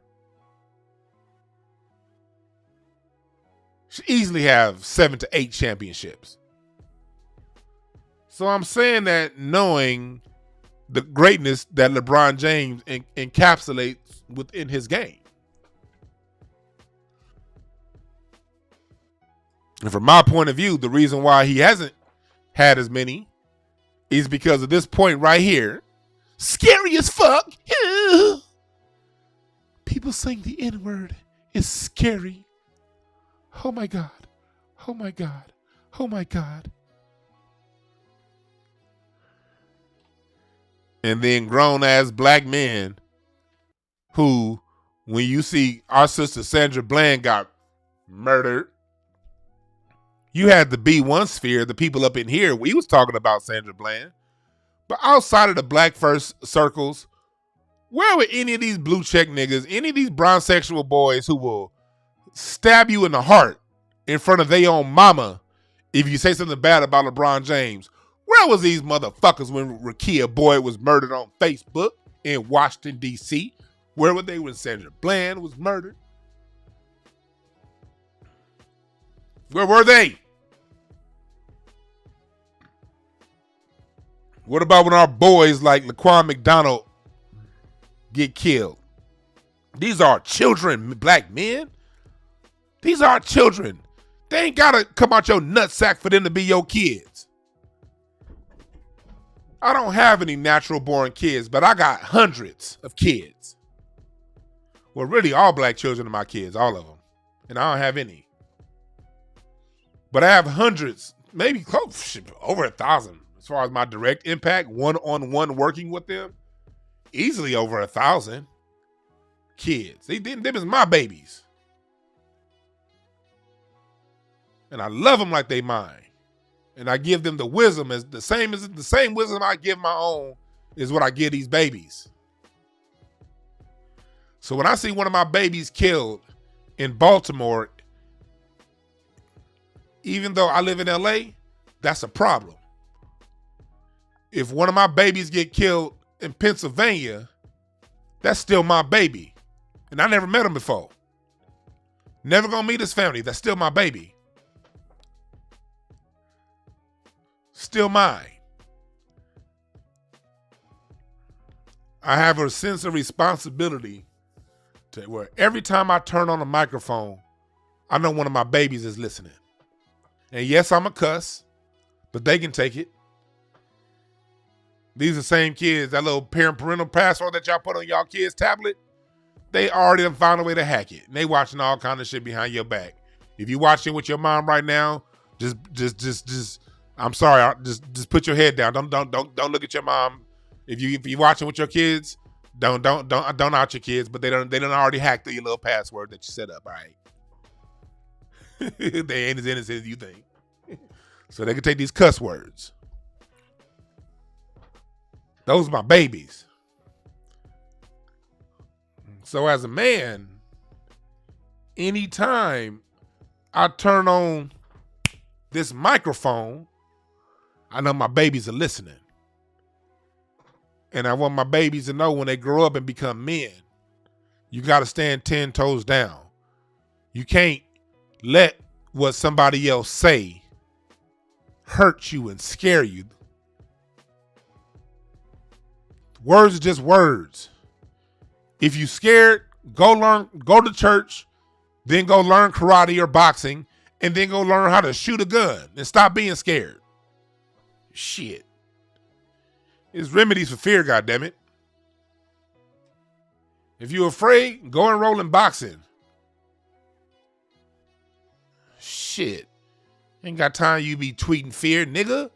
Should easily have 7 to 8 championships. So I'm saying that knowing the greatness that LeBron James encapsulates within his game. And from my point of view, the reason why he hasn't had as many is because of this point right here. Scary as fuck. People saying the N-word is scary. Oh my God. Oh my God. Oh my God. And then grown-ass black men who, when you see our sister Sandra Bland got murdered, you had the B1 sphere, the people up in here, we was talking about Sandra Bland. But outside of the black first circles, where were any of these blue check niggas, any of these brown sexual boys who will stab you in the heart in front of their own mama if you say something bad about LeBron James? Where was these motherfuckers when Rakia Boyd was murdered on Facebook in Washington, D.C.? Where were they when Sandra Bland was murdered? Where were they? What about when our boys like Laquan McDonald get killed? These are children, black men. These are children. They ain't gotta come out your nutsack for them to be your kids. I don't have any natural born kids, but I got hundreds of kids. Well, really, all black children are my kids, all of them. And I don't have any. But I have hundreds, maybe close, over 1,000. As far as my direct impact, one-on-one working with them, easily over 1,000 kids. Them is my babies. And I love them like they mine. And I give them the wisdom as the same wisdom I give my own is what I give these babies. So when I see one of my babies killed in Baltimore, even though I live in LA, that's a problem. If one of my babies get killed in Pennsylvania, that's still my baby. And I never met him before. Never gonna meet his family. That's still my baby. Still mine. I have a sense of responsibility to where every time I turn on a microphone, I know one of my babies is listening. And yes, I'm a cuss, but they can take it. These are the same kids, that little parental password that y'all put on y'all kids' tablet, they already done found a way to hack it. And they watching all kind of shit behind your back. If you watching with your mom right now, just I'm sorry, just put your head down. Don't look at your mom. If you watching with your kids, don't out your kids, but they done already hacked your little password that you set up, all right? They ain't as innocent as you think. So they can take these cuss words. Those are my babies. So as a man, anytime I turn on this microphone, I know my babies are listening. And I want my babies to know when they grow up and become men, you got to stand 10 toes down. You can't let what somebody else say hurt you and scare you. Words are just words. If you scared, go to church, then go learn karate or boxing, and then go learn how to shoot a gun and stop being scared. Shit. There's remedies for fear, goddammit. If you're afraid, go enroll in boxing. Shit. Ain't got time you be tweeting fear, nigga.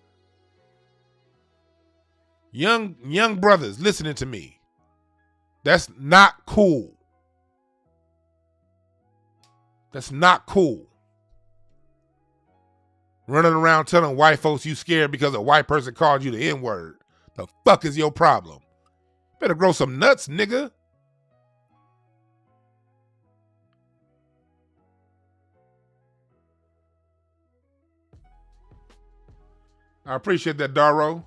Young brothers listening to me. That's not cool. That's not cool. Running around telling white folks you scared because a white person called you the N-word. The fuck is your problem? Better grow some nuts, nigga. I appreciate that, Daro.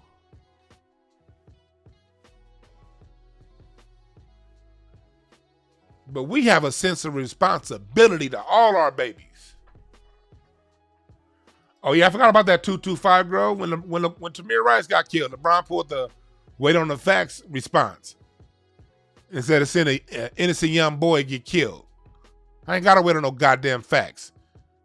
But we have a sense of responsibility to all our babies. Oh yeah, I forgot about that 225 girl. When Tamir Rice got killed, LeBron pulled the wait on the facts response. Instead of seeing an innocent young boy get killed. I ain't gotta wait on no goddamn facts.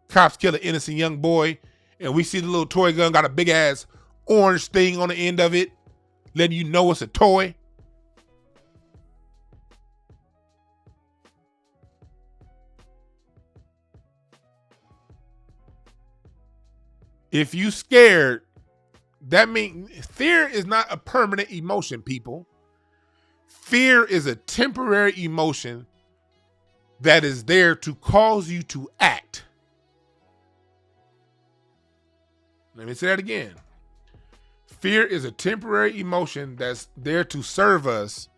Cops kill an innocent young boy, and we see the little toy gun got a big ass orange thing on the end of it, letting you know it's a toy. If you scared, that means fear is not a permanent emotion, people. Fear is a temporary emotion that is there to cause you to act. Let me say that again. Fear is a temporary emotion that's there to serve us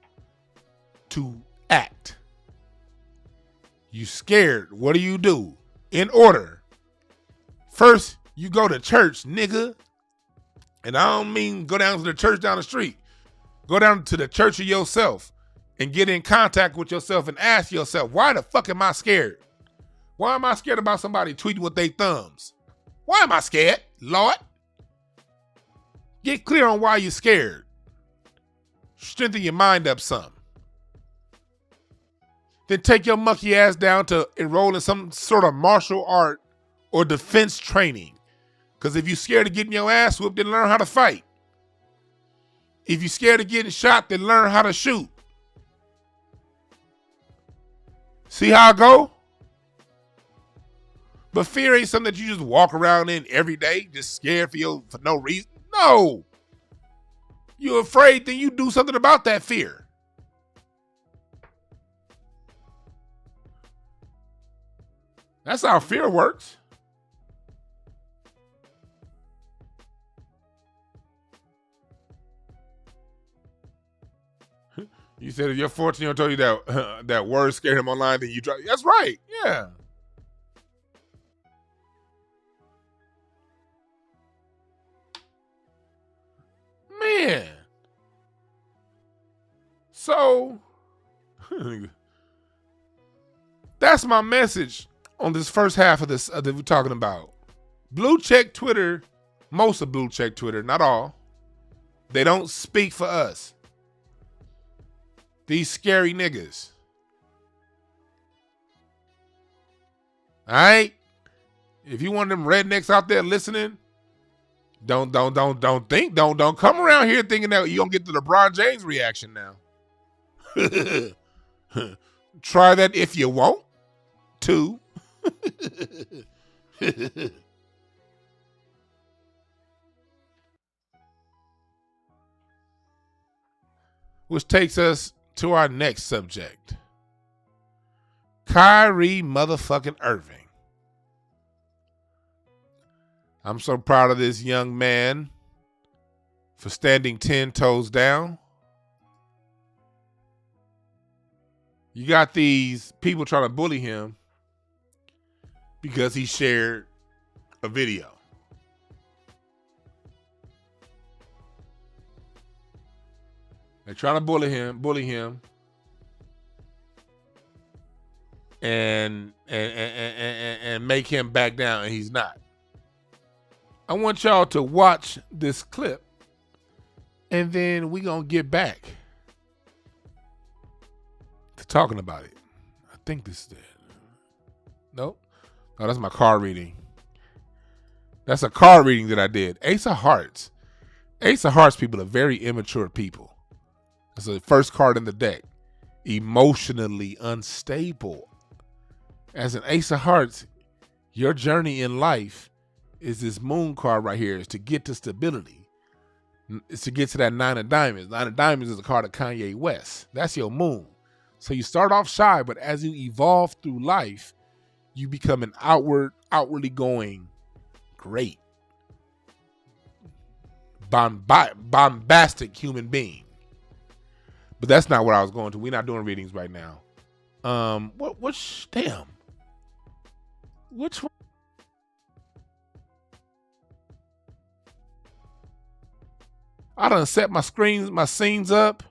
to act. You scared. What do? In order. First, you go to church, nigga. And I don't mean go down to the church down the street. Go down to the church of yourself and get in contact with yourself and ask yourself, why the fuck am I scared? Why am I scared about somebody tweeting with their thumbs? Why am I scared, Lord? Get clear on why you're scared. Strengthen your mind up some. Then take your monkey ass down to enroll in some sort of martial art or defense training. Because if you're scared of getting your ass whooped, then learn how to fight. If you're scared of getting shot, then learn how to shoot. See how I go? But fear ain't something that you just walk around in every day, just scared for no reason. No. You're afraid, then you do something about that fear. That's how fear works. You said if your 14-year-old told you that that word scared him online, then you try. That's right. Yeah. Man. So that's my message on this first half of this that we're talking about. Blue check Twitter, most of blue check Twitter, not all. They don't speak for us. These scary niggas. All right? If you want them rednecks out there listening, don't come around here thinking that you're gonna get the LeBron James reaction now. Try that if you want to. Which takes us to our next subject. Kyrie motherfucking Irving. I'm so proud of this young man for standing 10 toes down. You got these people trying to bully him because he shared a video. They're trying to bully him, and make him back down, and he's not. I want y'all to watch this clip, and then we gonna get back to talking about it. I think this is it. Nope. Oh, that's my card reading. That's a card reading that I did. Ace of Hearts. Ace of Hearts people are very immature people. That's the first card in the deck. Emotionally unstable. As an Ace of Hearts, your journey in life is this moon card right here. Is to get to stability. It's to get to that 9 of diamonds. 9 of diamonds is a card of Kanye West. That's your moon. So you start off shy, but as you evolve through life, you become an outwardly going great, bombastic human being. But that's not what I was going to. We're not doing readings right now. Which one? I done set my scenes up,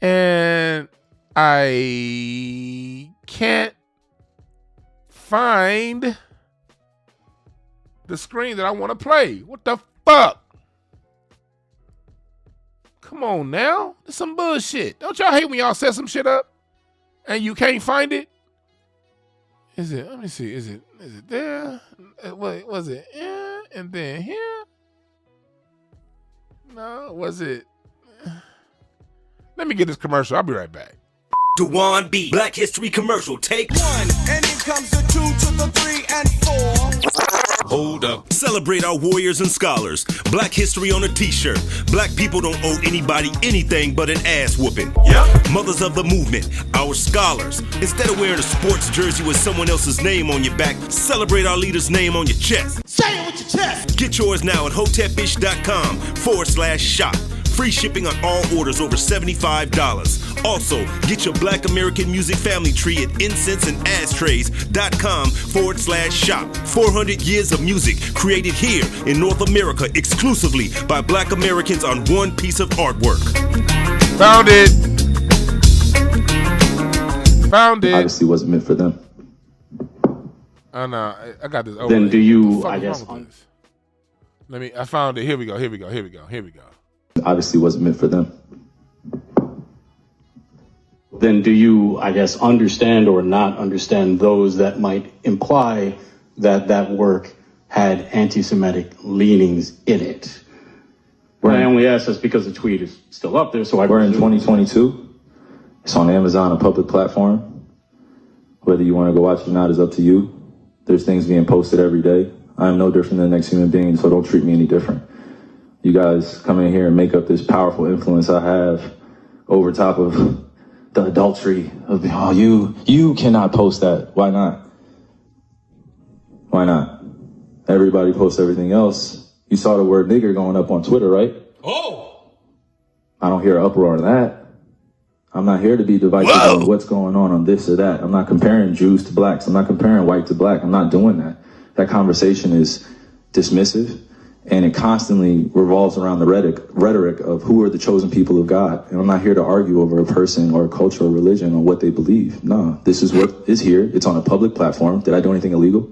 and I can't find the screen that I want to play. What the fuck? Come on now. It's some bullshit. Don't y'all hate when y'all set some shit up and you can't find it? Is it, let me see, is it there? Was it here and then here? No, was it? Let me get this commercial. I'll be right back. Dwan B. Black History Commercial. Take 1, and here comes the 2 to the 3 and 4. Hold up. Celebrate our warriors and scholars. Black history on a t-shirt. Black people don't owe anybody anything but an ass whooping. Yep. Mothers of the movement, our scholars. Instead of wearing a sports jersey with someone else's name on your back, celebrate our leader's name on your chest. Say it with your chest. Get yours now at hotepish.com/shop. Free shipping on all orders over $75. Also, get your Black American Music Family Tree at incenseandashtrays.com/shop. 400 years of music created here in North America exclusively by Black Americans on one piece of artwork. Found it. Found it. Obviously wasn't meant for them. Oh no, I got this. Then do you, I guess, I found it. Here we go. Obviously wasn't meant for them. Then do you, I guess, understand or not understand those that might imply that that work had anti-Semitic leanings in it? I only ask this because the tweet is still up there, so we're in 2022. It's on Amazon, a public platform. Whether you want to go watch it or not is up to you. There's things being posted every day. I'm no different than the next human being, so don't treat me any different. You guys come in here and make up this powerful influence I have over top of the adultery of, oh, you cannot post that. Why not? Why not? Everybody posts everything else. You saw the word nigger going up on Twitter, right? Oh! I don't hear an uproar on that. I'm not here to be divisive on what's going on this or that. I'm not comparing Jews to blacks. I'm not comparing white to black. I'm not doing that. That conversation is dismissive, and it constantly revolves around the rhetoric of who are the chosen people of God. And I'm not here to argue over a person or a culture or religion or what they believe. No, this is what is here. It's on a public platform. Did I do anything illegal?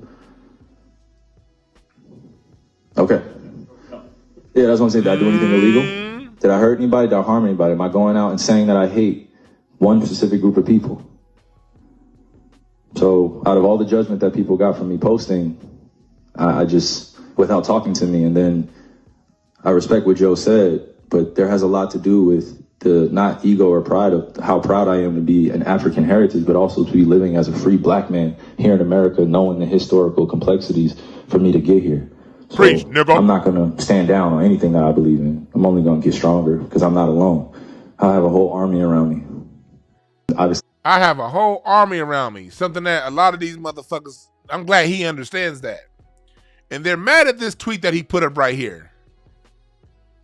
Okay. Yeah, that's what I'm saying. Did I do anything illegal? Did I hurt anybody? Did I harm anybody? Am I going out and saying that I hate one specific group of people? So out of all the judgment that people got from me posting, I just, without talking to me, and then I respect what Joe said, but there has a lot to do with the not ego or pride of how proud I am to be an African heritage, but also to be living as a free black man here in America, knowing the historical complexities for me to get here. So Preach, nigga. I'm not going to stand down on anything that I believe in. I'm only going to get stronger because I'm not alone. I have a whole army around me. Obviously, I have a whole army around me. Something that a lot of these motherfuckers, I'm glad he understands that. And they're mad at this tweet that he put up right here.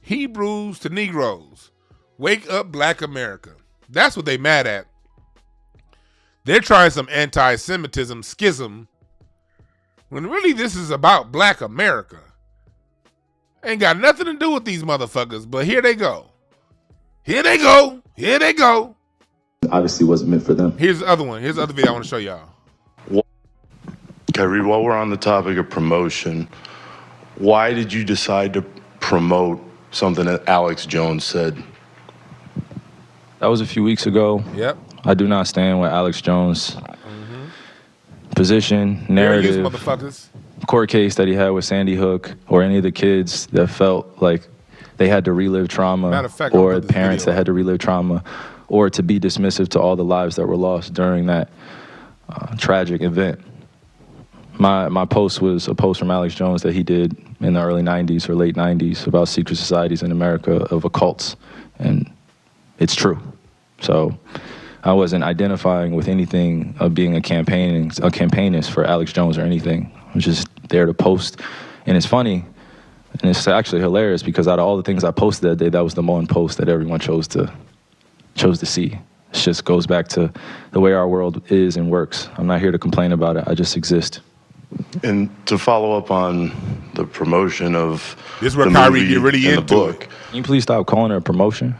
Hebrews to Negroes. Wake up, Black America. That's what they mad at. They're trying some anti-Semitism schism when really this is about Black America. Ain't got nothing to do with these motherfuckers, but here they go. Here they go. Here they go. Obviously wasn't meant for them. Here's the other one. Here's the other video I want to show y'all. Kyrie, while we're on the topic of promotion, why did you decide to promote something that Alex Jones said? That was a few weeks ago. Yep. I do not stand with Alex Jones' position, narrative, motherfuckers. court case that he had with Sandy Hook, or any of the kids that felt like they had to relive trauma, Matter of fact, or parents that had to relive trauma, or to be dismissive to all the lives that were lost during that tragic event. My post was a post from Alex Jones that he did in the early 90s or late 90s about secret societies in America of occults, and it's true. So I wasn't identifying with anything of being a campaignist for Alex Jones or anything. I was just there to post, and it's funny, and it's actually hilarious because out of all the things I posted that day, that was the one post that everyone chose to see. It just goes back to the way our world is and works. I'm not here to complain about it. I just exist. And to follow up on the promotion of this is where the Kyrie movie get really and into the book, it. Can you please stop calling it a promotion?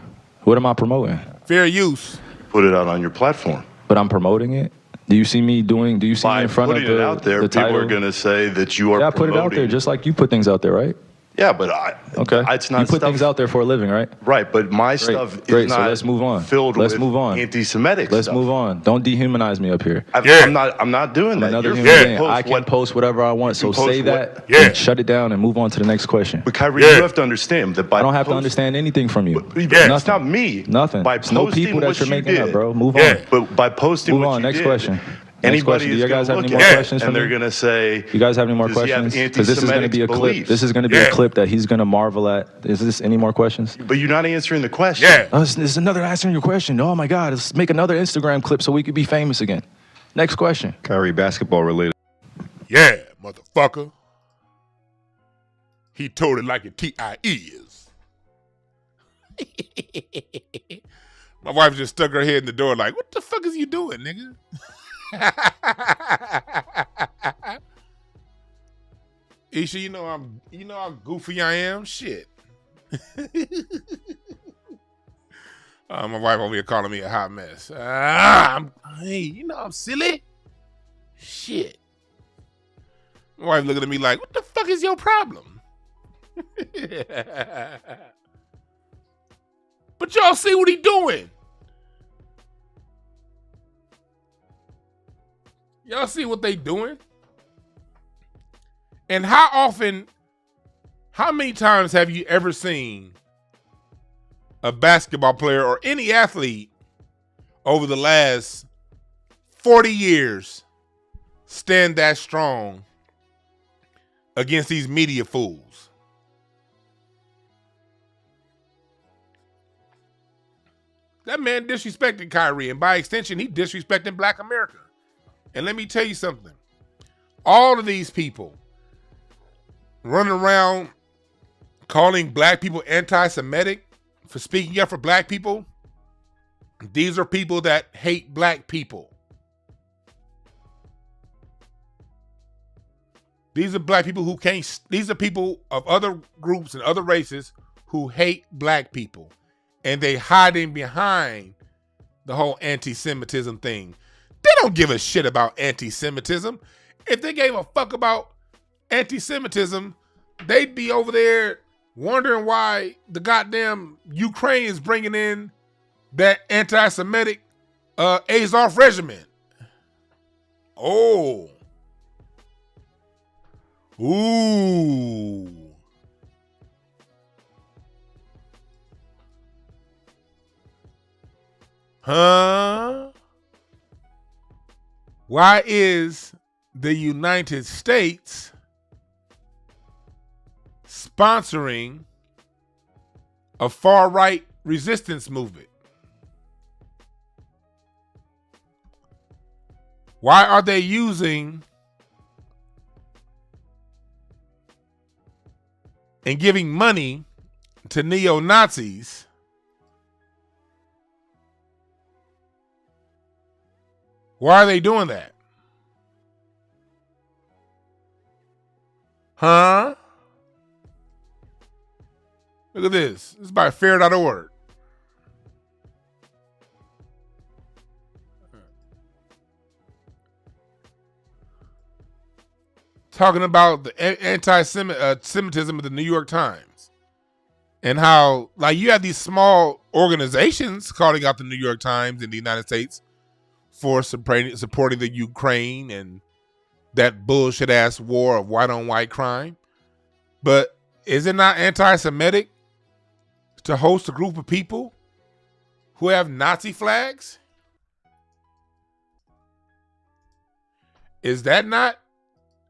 What am I promoting? Fair use. put it out on your platform. But I'm promoting it. Do you see me doing? Do you see me in front of putting it out there, the people title? are going to say that you are. Yeah, I put it out there just like you put things out there, right? Yeah, but it's not. You put things out there for a living, right? Right, but my stuff is Great. not. So let's move on. Filled let's with move on. Anti-Semitic. Let's stuff. move on. Don't dehumanize me up here. I'm not doing that. Another You're human being. post I can post whatever I want. So say that. And shut it down and move on to the next question. But Kyrie, you have to understand that by I don't have to understand anything from you. It's not me. Nothing. By It's no posting people that what you're you making did, up, bro. Move on. But by posting move what on. you Next did, question. Anybody Do you guys have any more questions for and me? they're gonna say, you guys have any more does he have questions? Because this is going to be a clip. beliefs? This is going to be a clip that he's going to marvel at. Is this any more questions? But you're not answering the question. Oh, this is another answering your question. Oh my God, let's make another Instagram clip so we could be famous again. Next question. Kyrie, basketball related. Yeah, motherfucker. He told it like a T.I. is. My wife just stuck her head in the door like, what the fuck is you doing, nigga? Isha, you know how goofy I am? Shit. My wife over here calling me a hot mess. Hey, you know I'm silly? Shit. My wife looking at me like, what the fuck is your problem? But y'all see what he doing. Y'all see what they doing? And how many times have you ever seen a basketball player or any athlete over the last 40 years stand that strong against these media fools? That man disrespected Kyrie, and by extension, he disrespecting Black America. And let me tell you something. All of these people running around calling black people anti-Semitic for speaking up for black people, these are people that hate black people. These are black people who can't, these are people of other groups and other races who hate black people. And they hiding behind the whole anti-Semitism thing. They don't give a shit about anti-Semitism. If they gave a fuck about anti-Semitism, they'd be over there wondering why the goddamn Ukraine is bringing in that anti-Semitic Azov regiment. Oh. Ooh. Huh? Why is the United States sponsoring a far-right resistance movement? Why are they using and giving money to neo-Nazis Why are they doing that? Huh? Look at this. This is by fair.org. Talking about the anti-Semitism of the New York Times. And how, like, you have these small organizations calling out the New York Times in the United States for supporting the Ukraine and that bullshit ass war of white on white crime. But is it not anti-Semitic to host a group of people who have Nazi flags? Is that not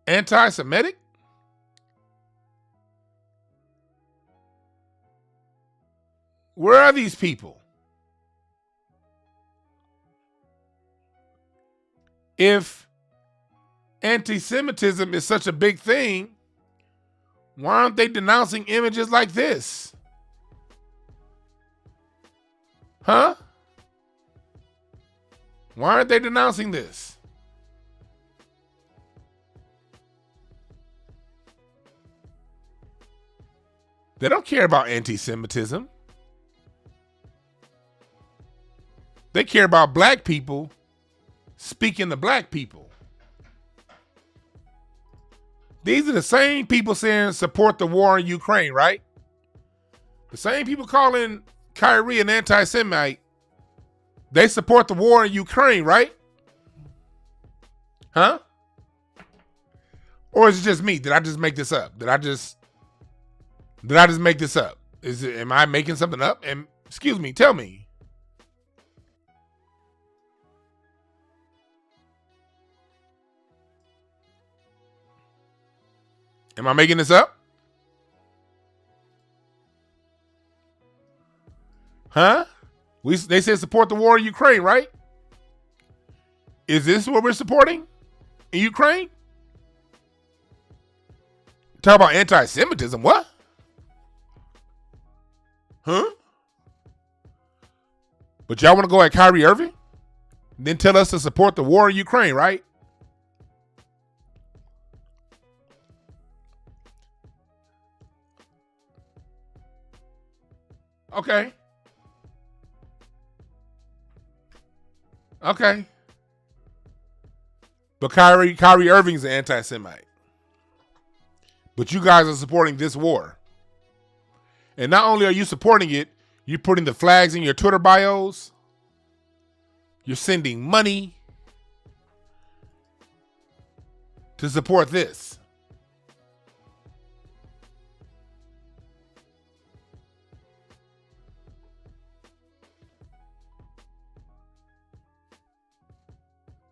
anti-Semitic? Where are these people? If anti-Semitism is such a big thing, why aren't they denouncing images like this? Huh? Why aren't they denouncing this? They don't care about anti-Semitism. They care about black people speaking to black people. These are the same people saying support the war in Ukraine, right? The same people calling Kyrie an anti-Semite. They support the war in Ukraine, right? Huh? Or is it just me? Did I just make this up? Did I just make this up? Am I making something up? And excuse me, tell me. Am I making this up? Huh? They said support the war in Ukraine, right? Is this what we're supporting in Ukraine? Talk about anti-Semitism. What? Huh? But y'all want to go at Kyrie Irving? Then tell us to support the war in Ukraine, right? Okay. Okay. But Kyrie Irving's an anti-Semite. But you guys are supporting this war. And not only are you supporting it, you're putting the flags in your Twitter bios. You're sending money to support this.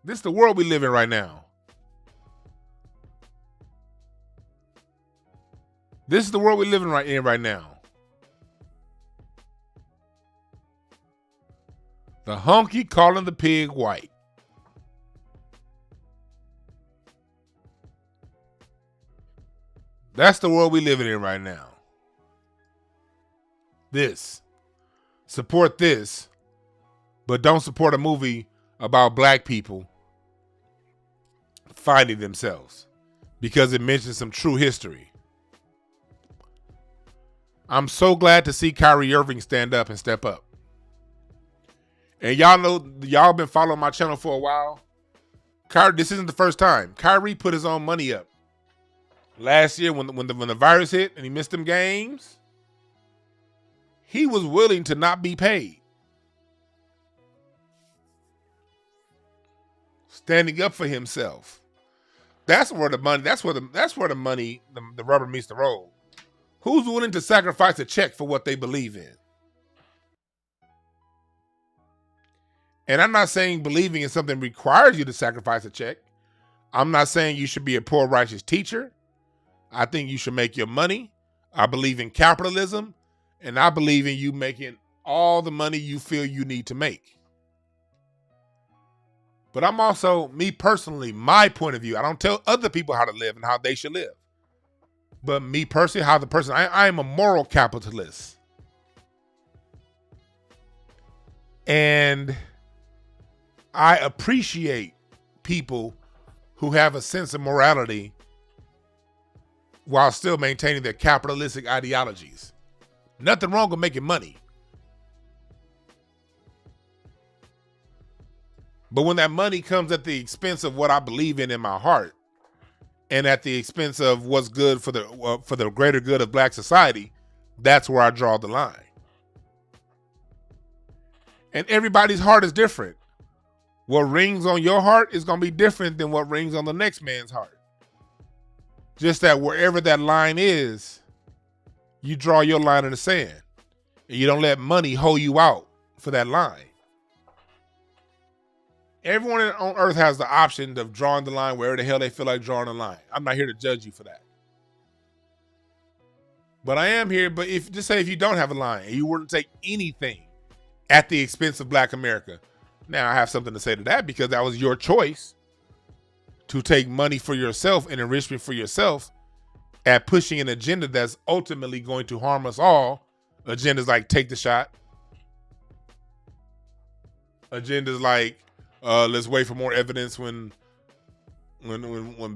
This is the world we live in right now. This is the world we live in right now. The honky calling the pig white. That's the world we live in right now. This. Support this, but don't support a movie about black people finding themselves because it mentions some true history. I'm so glad to see Kyrie Irving stand up and step up. And y'all know, y'all been following my channel for a while. This isn't the first time. Kyrie put his own money up. Last year when the virus hit and he missed them games, he was willing to not be paid. Standing up for himself. That's where the money, the rubber meets the road. Who's willing to sacrifice a check for what they believe in? And I'm not saying believing in something requires you to sacrifice a check. I'm not saying you should be a poor righteous teacher. I think you should make your money. I believe in capitalism, and I believe in you making all the money you feel you need to make. But I'm also, me personally, my point of view, I don't tell other people how to live and how they should live. But me personally, I am a moral capitalist. And I appreciate people who have a sense of morality while still maintaining their capitalistic ideologies. Nothing wrong with making money. But when that money comes at the expense of what I believe in my heart, and at the expense of what's good for the greater good of black society, that's where I draw the line. And everybody's heart is different. What rings on your heart is going to be different than what rings on the next man's heart. Just that wherever that line is, you draw your line in the sand. And you don't let money hold you out for that line. Everyone on earth has the option of drawing the line wherever the hell they feel like drawing the line. I'm not here to judge you for that. But I am here, but if you don't have a line and you wouldn't take anything at the expense of black America, now I have something to say to that, because that was your choice to take money for yourself and enrichment for yourself at pushing an agenda that's ultimately going to harm us all. Agendas like take the shot. Agendas like let's wait for more evidence when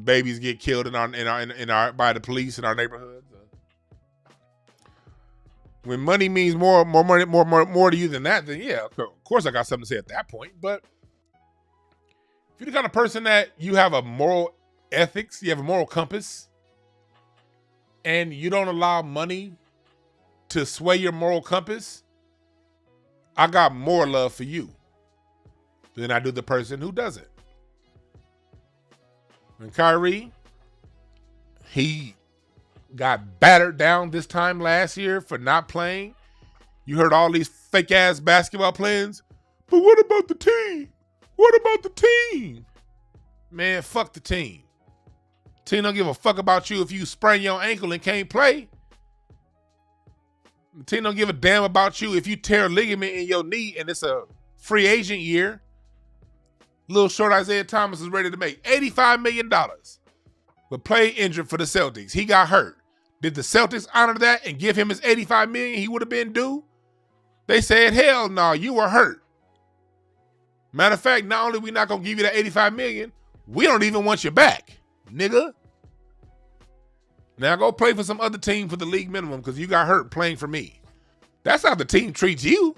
babies get killed by the police in our neighborhoods. When money means more to you than that, then yeah, of course I got something to say at that point. But if you're the kind of person that you have a moral ethics, you have a moral compass, and you don't allow money to sway your moral compass, I got more love for you than I do the person who doesn't. When Kyrie, he got battered down this time last year for not playing. You heard all these fake ass basketball plans. But what about the team? What about the team? Man, fuck the team. Team don't give a fuck about you if you sprain your ankle and can't play. The team don't give a damn about you if you tear a ligament in your knee and it's a free agent year. Little short Isaiah Thomas is ready to make $85 million. But played injured for the Celtics. He got hurt. Did the Celtics honor that and give him his $85 million he would have been due? They said, hell no, you were hurt. Matter of fact, not only are we not going to give you that $85 million, we don't even want you back, nigga. Now go play for some other team for the league minimum because you got hurt playing for me. That's how the team treats you.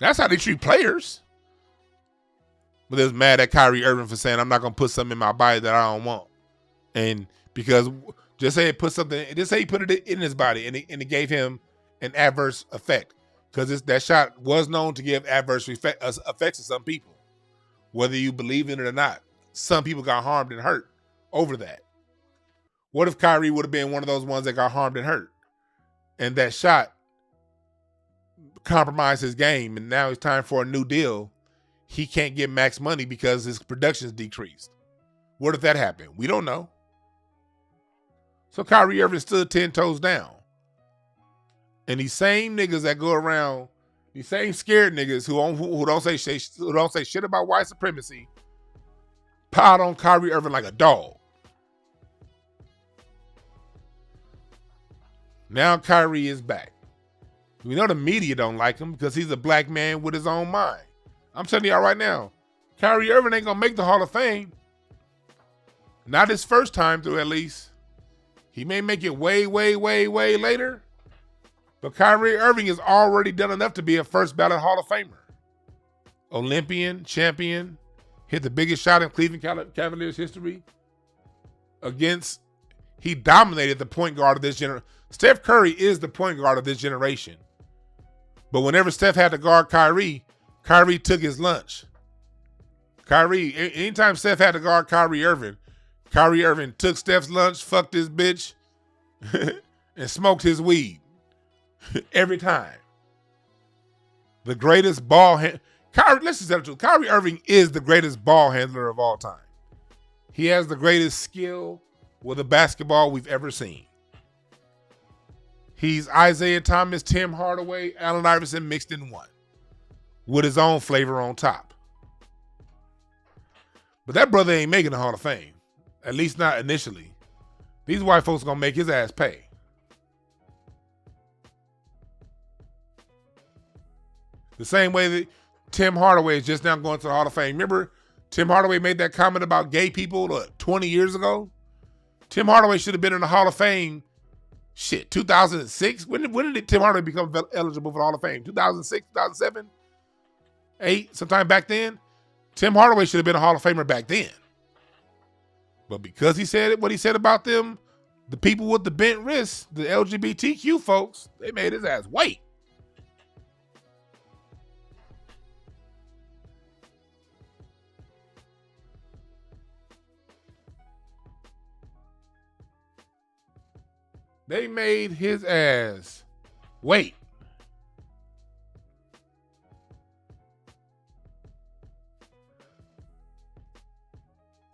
That's how they treat players. But they was mad at Kyrie Irving for saying, I'm not going to put something in my body that I don't want. And because just say he put it in his body and it gave him an adverse effect. Because that shot was known to give adverse effects to some people. Whether you believe in it or not. Some people got harmed and hurt over that. What if Kyrie would have been one of those ones that got harmed and hurt? And that shot compromised his game and now it's time for a new deal. He can't get max money because his production's decreased. What if that happened? We don't know. So Kyrie Irving stood 10 toes down. And these same niggas that go around, these same scared niggas who don't say shit about white supremacy, piled on Kyrie Irving like a dog. Now Kyrie is back. We know the media don't like him because he's a black man with his own mind. I'm telling y'all right now, Kyrie Irving ain't gonna make the Hall of Fame. Not his first time through, at least. He may make it way, way, way, way later. But Kyrie Irving has already done enough to be a first ballot Hall of Famer. Olympian, champion, hit the biggest shot in Cleveland Cavaliers history. He dominated the point guard of this generation. Steph Curry is the point guard of this generation. But whenever Steph had to guard Kyrie took his lunch. Anytime Steph had to guard Kyrie Irving took Steph's lunch, fucked his bitch, and smoked his weed. Every time. The greatest ball handler. Let's just tell the truth. Kyrie Irving is the greatest ball handler of all time. He has the greatest skill with a basketball we've ever seen. He's Isaiah Thomas, Tim Hardaway, Allen Iverson mixed in one. With his own flavor on top. But that brother ain't making the Hall of Fame. At least not initially. These white folks gonna make his ass pay. The same way that Tim Hardaway is just now going to the Hall of Fame. Remember, Tim Hardaway made that comment about gay people 20 years ago? Tim Hardaway should have been in the Hall of Fame, 2006? When did Tim Hardaway become eligible for the Hall of Fame? 2006, 2007? 2008, sometime back then? Tim Hardaway should have been a Hall of Famer back then. But because he said what he said about them, the people with the bent wrists, the LGBTQ folks, they made his ass wait. They made his ass wait.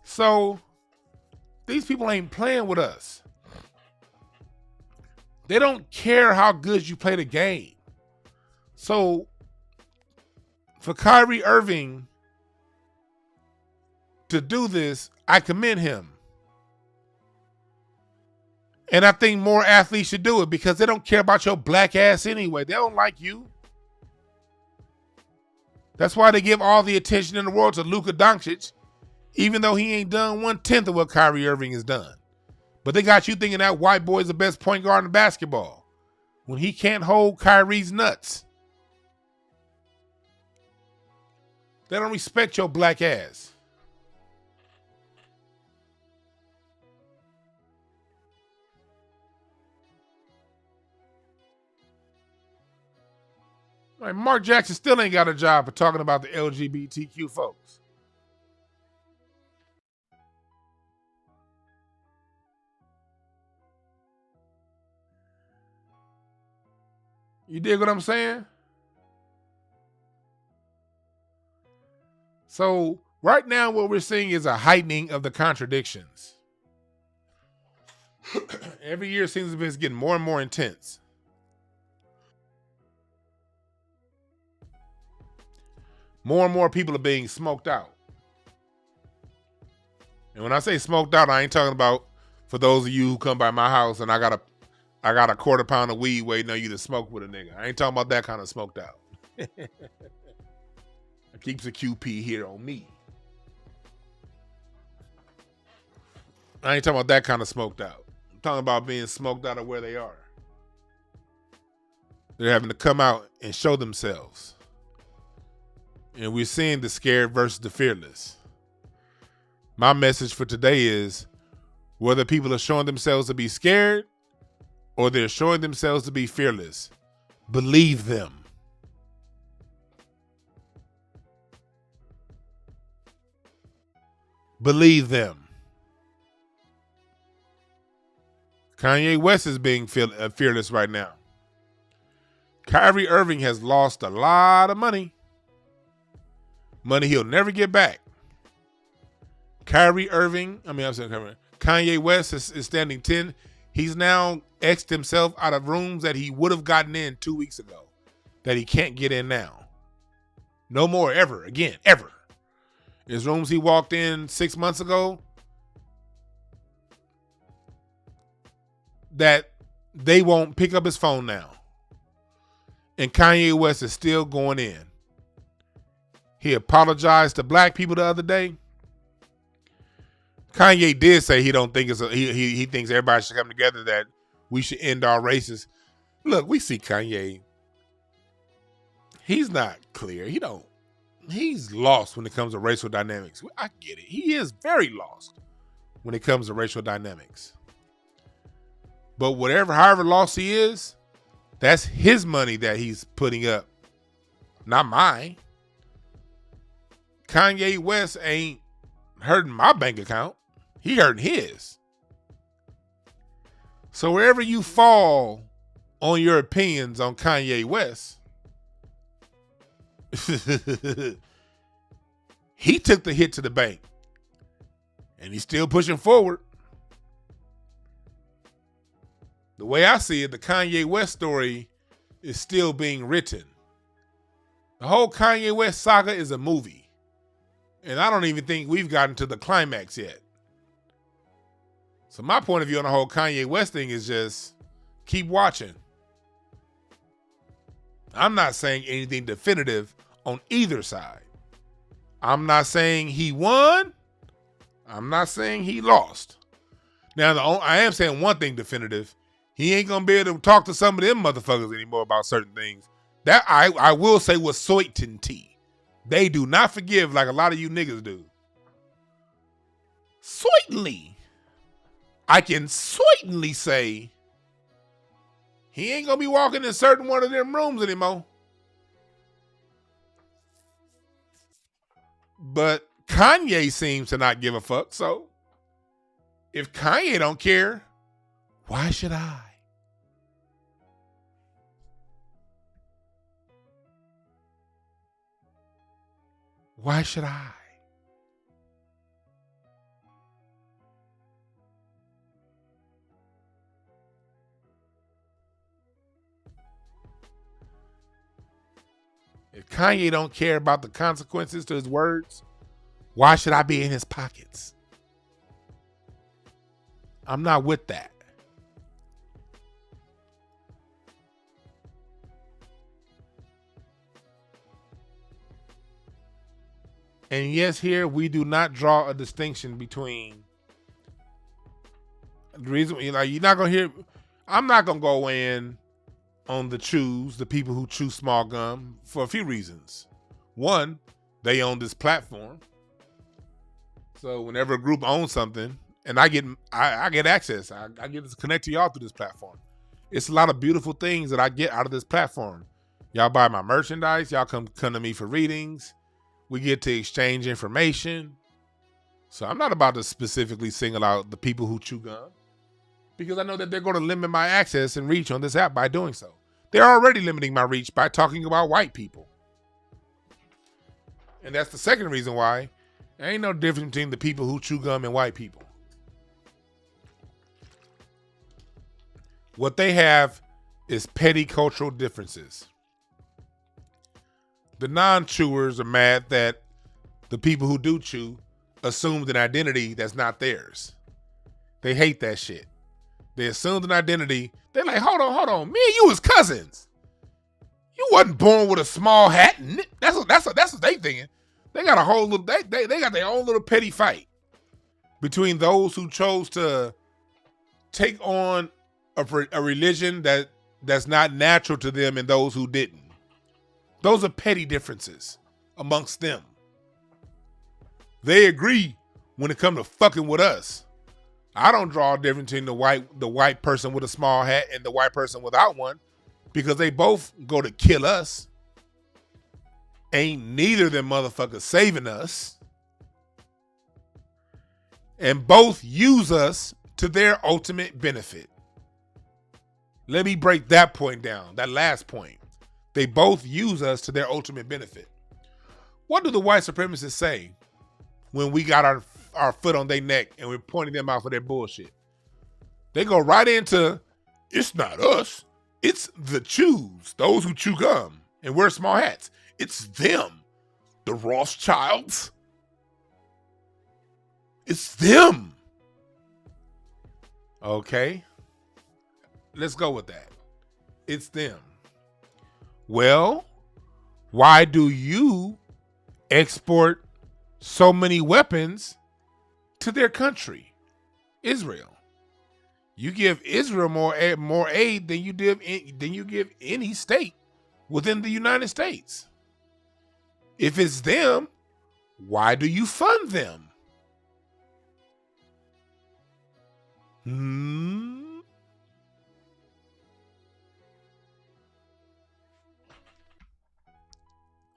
So, these people ain't playing with us. They don't care how good you play the game. So, for Kyrie Irving to do this, I commend him. And I think more athletes should do it because they don't care about your black ass anyway. They don't like you. That's why they give all the attention in the world to Luka Doncic, even though he ain't done 1/10 of what Kyrie Irving has done. But they got you thinking that white boy is the best point guard in basketball when he can't hold Kyrie's nuts. They don't respect your black ass. Like Mark Jackson still ain't got a job for talking about the LGBTQ folks. You dig what I'm saying? So right now what we're seeing is a heightening of the contradictions. Every year seems to be getting more and more intense. More and more people are being smoked out. And when I say smoked out, I ain't talking about for those of you who come by my house and I got a quarter pound of weed waiting on you to smoke with a nigga. I ain't talking about that kind of smoked out. It keeps a QP here on me. I ain't talking about that kind of smoked out. I'm talking about being smoked out of where they are. They're having to come out and show themselves. And we're seeing the scared versus the fearless. My message for today is whether people are showing themselves to be scared or they're showing themselves to be fearless, believe them. Believe them. Kanye West is being fearless right now. Kyrie Irving has lost a lot of money. Money he'll never get back. Kanye West is standing 10. He's now X'd himself out of rooms that he would have gotten in 2 weeks ago that he can't get in now. No more ever again, ever. There's rooms he walked in 6 months ago that they won't pick up his phone now. And Kanye West is still going in. He apologized to black people the other day. Kanye did say he don't think he thinks everybody should come together, that we should end our races. Look, we see Kanye. He's not clear. He's lost when it comes to racial dynamics. I get it. He is very lost when it comes to racial dynamics. But however lost he is, that's his money that he's putting up, not mine. Kanye West ain't hurting my bank account. He hurting his. So wherever you fall on your opinions on Kanye West, he took the hit to the bank. And he's still pushing forward. The way I see it, the Kanye West story is still being written. The whole Kanye West saga is a movie. And I don't even think we've gotten to the climax yet. So my point of view on the whole Kanye West thing is just keep watching. I'm not saying anything definitive on either side. I'm not saying he won. I'm not saying he lost. Now, I am saying one thing definitive. He ain't going to be able to talk to some of them motherfuckers anymore about certain things. That I will say was certainty. They do not forgive like a lot of you niggas do. Certainly. I can certainly say he ain't going to be walking in certain one of them rooms anymore. But Kanye seems to not give a fuck. So if Kanye don't care, why should I? Why should I? If Kanye don't care about the consequences to his words, why should I be in his pockets? I'm not with that. And yes, here we do not draw a distinction between The reason, you're not gonna hear. I'm not gonna go in on the people who chew small gum for a few reasons. One, they own this platform, so whenever a group owns something, and I get access, I get to connect to y'all through this platform. It's a lot of beautiful things that I get out of this platform. Y'all buy my merchandise. Y'all come to me for readings. We get to exchange information. So I'm not about to specifically single out the people who chew gum, because I know that they're going to limit my access and reach on this app by doing so. They're already limiting my reach by talking about white people. And that's the second reason why there ain't no difference between the people who chew gum and white people. What they have is petty cultural differences. The non-chewers are mad that the people who do chew assumed an identity that's not theirs. They hate that shit. They assumed an identity. They're like, hold on. Me and you was cousins. You wasn't born with a small hat. That's what they thinking. They got a whole little, they got their own little petty fight between those who chose to take on a religion that's not natural to them and those who didn't. Those are petty differences amongst them. They agree when it comes to fucking with us. I don't draw a difference between the white person with a small hat and the white person without one, because they both go to kill us. Ain't neither of them motherfuckers saving us. And both use us to their ultimate benefit. Let me break that point down, that last point. They both use us to their ultimate benefit. What do the white supremacists say when we got our foot on their neck and we're pointing them out for their bullshit? They go right into, it's not us, it's the chews, those who chew gum and wear small hats. It's them, the Rothschilds. It's them. Okay, let's go with that. It's them. Well, why do you export so many weapons to their country, Israel? You give Israel more aid than you give any state within the United States. If it's them, why do you fund them?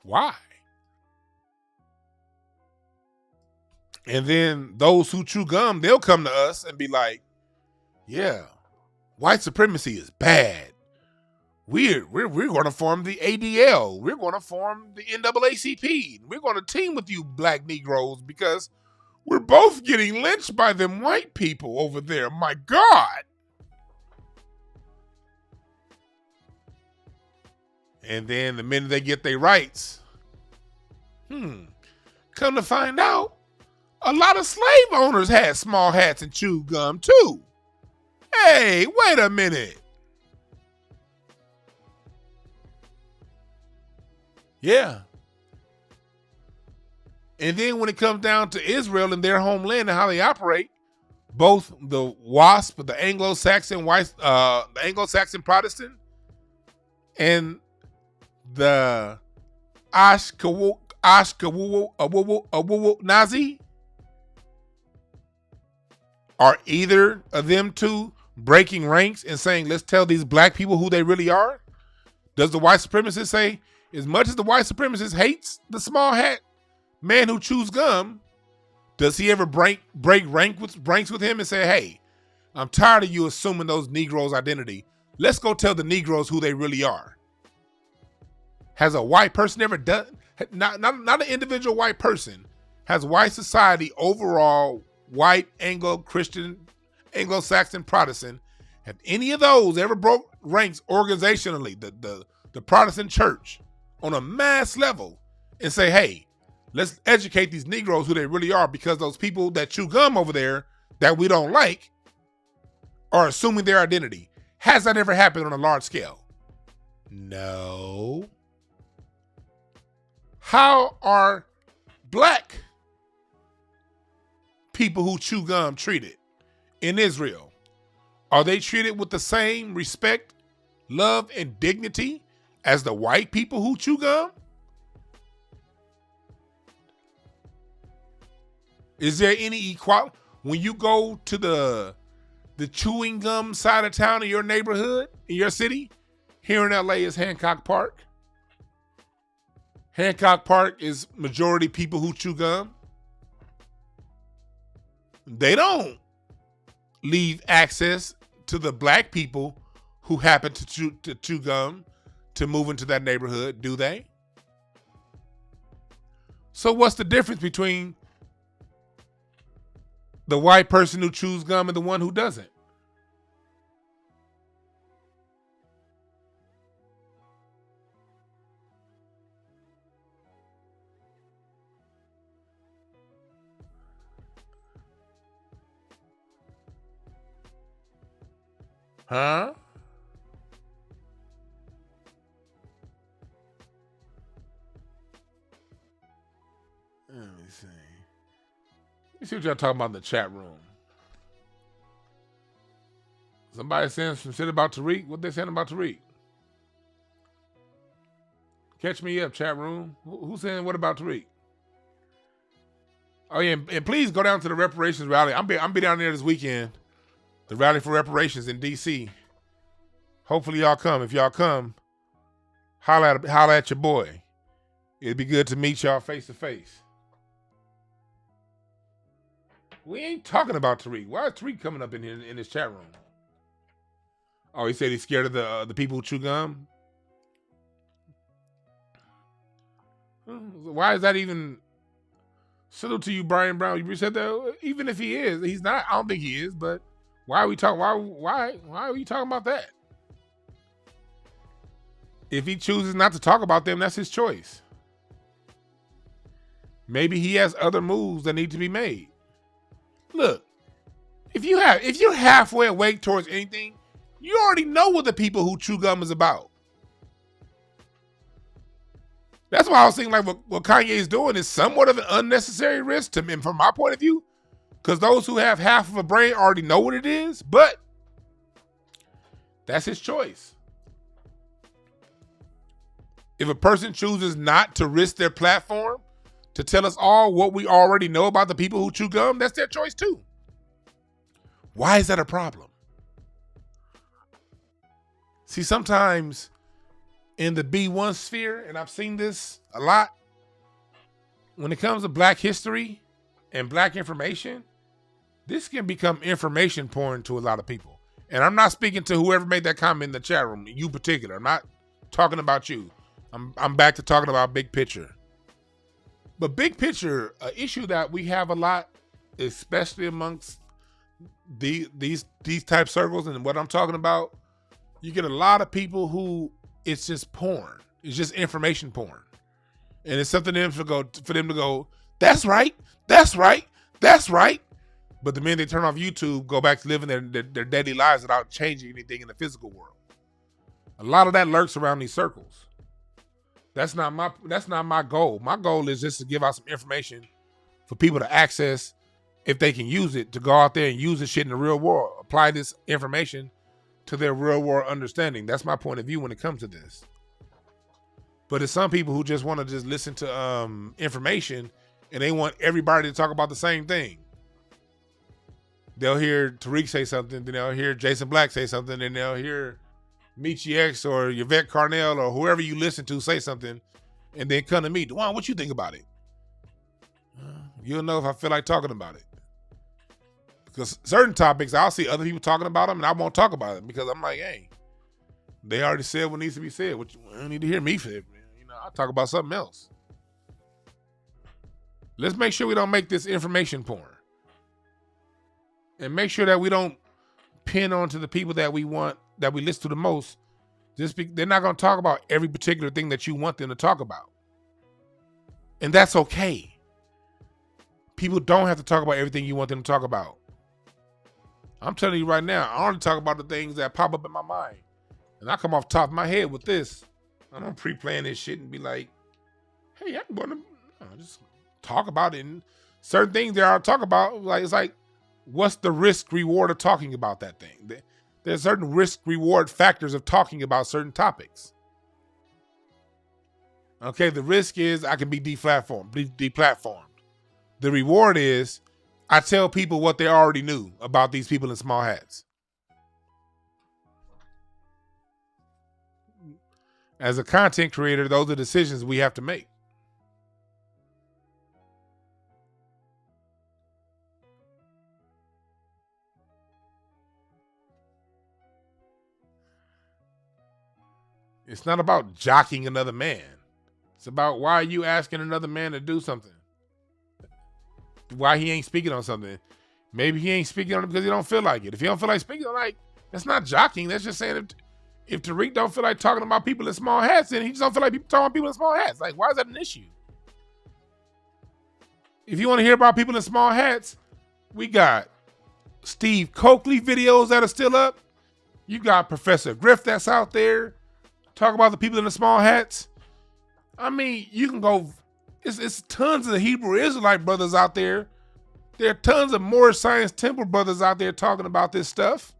Why? And then those who chew gum, they'll come to us and be like, yeah, white supremacy is bad. We're going to form the ADL. We're going to form the NAACP. We're going to team with you black Negroes because we're both getting lynched by them white people over there. My God. And then the minute they get their rights, come to find out, a lot of slave owners had small hats and chewed gum too. Hey, wait a minute. Yeah. And then when it comes down to Israel and their homeland and how they operate, both the WASP, the Anglo-Saxon Protestant, and the Ashkawu Nazi, are either of them two breaking ranks and saying, let's tell these black people who they really are? Does the white supremacist say, as much as the white supremacist hates the small hat man who chews gum, does he ever break ranks with him and say, hey, I'm tired of you assuming those Negroes' identity. Let's go tell the Negroes who they really are. Has a white person ever done, not an individual white person, has white society overall, white Anglo-Christian, Anglo-Saxon Protestant, have any of those ever broke ranks organizationally, the Protestant church, on a mass level and say, hey, let's educate these Negroes who they really are, because those people that chew gum over there that we don't like are assuming their identity? Has that ever happened on a large scale? No. How are black people who chew gum treated in Israel? Are they treated with the same respect, love, and dignity as the white people who chew gum? Is there any equality? When you go to the chewing gum side of town in your neighborhood, in your city, here in LA is Hancock Park. Hancock Park is majority people who chew gum. They don't leave access to the black people who happen to chew gum to move into that neighborhood, do they? So what's the difference between the white person who chews gum and the one who doesn't? Huh? Let me see. Let me see what y'all talking about in the chat room. Somebody saying some shit about Tariq. What they saying about Tariq? Catch me up, chat room. Who's saying what about Tariq? Oh yeah, and please go down to the reparations rally. I'm be down there this weekend. The rally for reparations in D.C. Hopefully y'all come. If y'all come, holla at your boy. It'd be good to meet y'all face to face. We ain't talking about Tariq. Why is Tariq coming up in here in this chat room? Oh, he said he's scared of the people who chew gum. Why is that even? Salute to you, DwannBrown. You said that. Even if he is, he's not. I don't think he is. But why are we talking? Why are we talking about that? If he chooses not to talk about them, that's his choice. Maybe he has other moves that need to be made. Look, if you're halfway awake towards anything, you already know what the people who chew gum is about. That's why I was thinking like what Kanye is doing is somewhat of an unnecessary risk to me, from my point of view, because those who have half of a brain already know what it is, but that's his choice. If a person chooses not to risk their platform to tell us all what we already know about the people who chew gum, that's their choice too. Why is that a problem? See, sometimes in the B1 sphere, and I've seen this a lot, when it comes to black history and black information, this can become information porn to a lot of people. And I'm not speaking to whoever made that comment in the chat room, you particular. I'm not talking about you. I'm back to talking about big picture. But big picture, an issue that we have a lot, especially amongst these type circles, and what I'm talking about, you get a lot of people who it's just porn. It's just information porn. And it's something for them to go, that's right, that's right, that's right. But the minute they turn off YouTube, go back to living their daily lives without changing anything in the physical world. A lot of that lurks around these circles. That's not my goal. My goal is just to give out some information for people to access if they can use it, to go out there and use this shit in the real world. Apply this information to their real world understanding. That's my point of view when it comes to this. But it's some people who just want to just listen to information and they want everybody to talk about the same thing. They'll hear Tariq say something, then they'll hear Jason Black say something, then they'll hear Michi X or Yvette Carnell or whoever you listen to say something, and then come to me, Dwan, what you think about it? You'll know if I feel like talking about it. Because certain topics, I'll see other people talking about them, and I won't talk about it because I'm like, hey, they already said what needs to be said. Which you don't need to hear me for it. You know, I'll talk about something else. Let's make sure we don't make this information porn. And make sure that we don't pin onto the people that we want, that we listen to the most. They're not going to talk about every particular thing that you want them to talk about. And that's okay. People don't have to talk about everything you want them to talk about. I'm telling you right now, I only talk about the things that pop up in my mind. And I come off the top of my head with this. I don't pre-plan this shit and be like, hey, I'm going to just talk about it. And certain things there are to talk about, like, it's like, what's the risk reward of talking about that thing? There's certain risk-reward factors of talking about certain topics. Okay, the risk is I can be deplatformed. The reward is I tell people what they already knew about these people in small hats. As a content creator, those are decisions we have to make. It's not about jockeying another man. It's about why are you asking another man to do something? Why he ain't speaking on something? Maybe he ain't speaking on it because he don't feel like it. If he don't feel like speaking on it, that's not jockeying. That's just saying if Tariq don't feel like talking about people in small hats, then he just don't feel like talking about people in small hats. Like, why is that an issue? If you want to hear about people in small hats, we got Steve Coakley videos that are still up. You got Professor Griff that's out there. Talk about the people in the small hats. I mean, you can go, it's tons of Hebrew Israelite brothers out there. There are tons of Moorish Science Temple brothers out there talking about this stuff.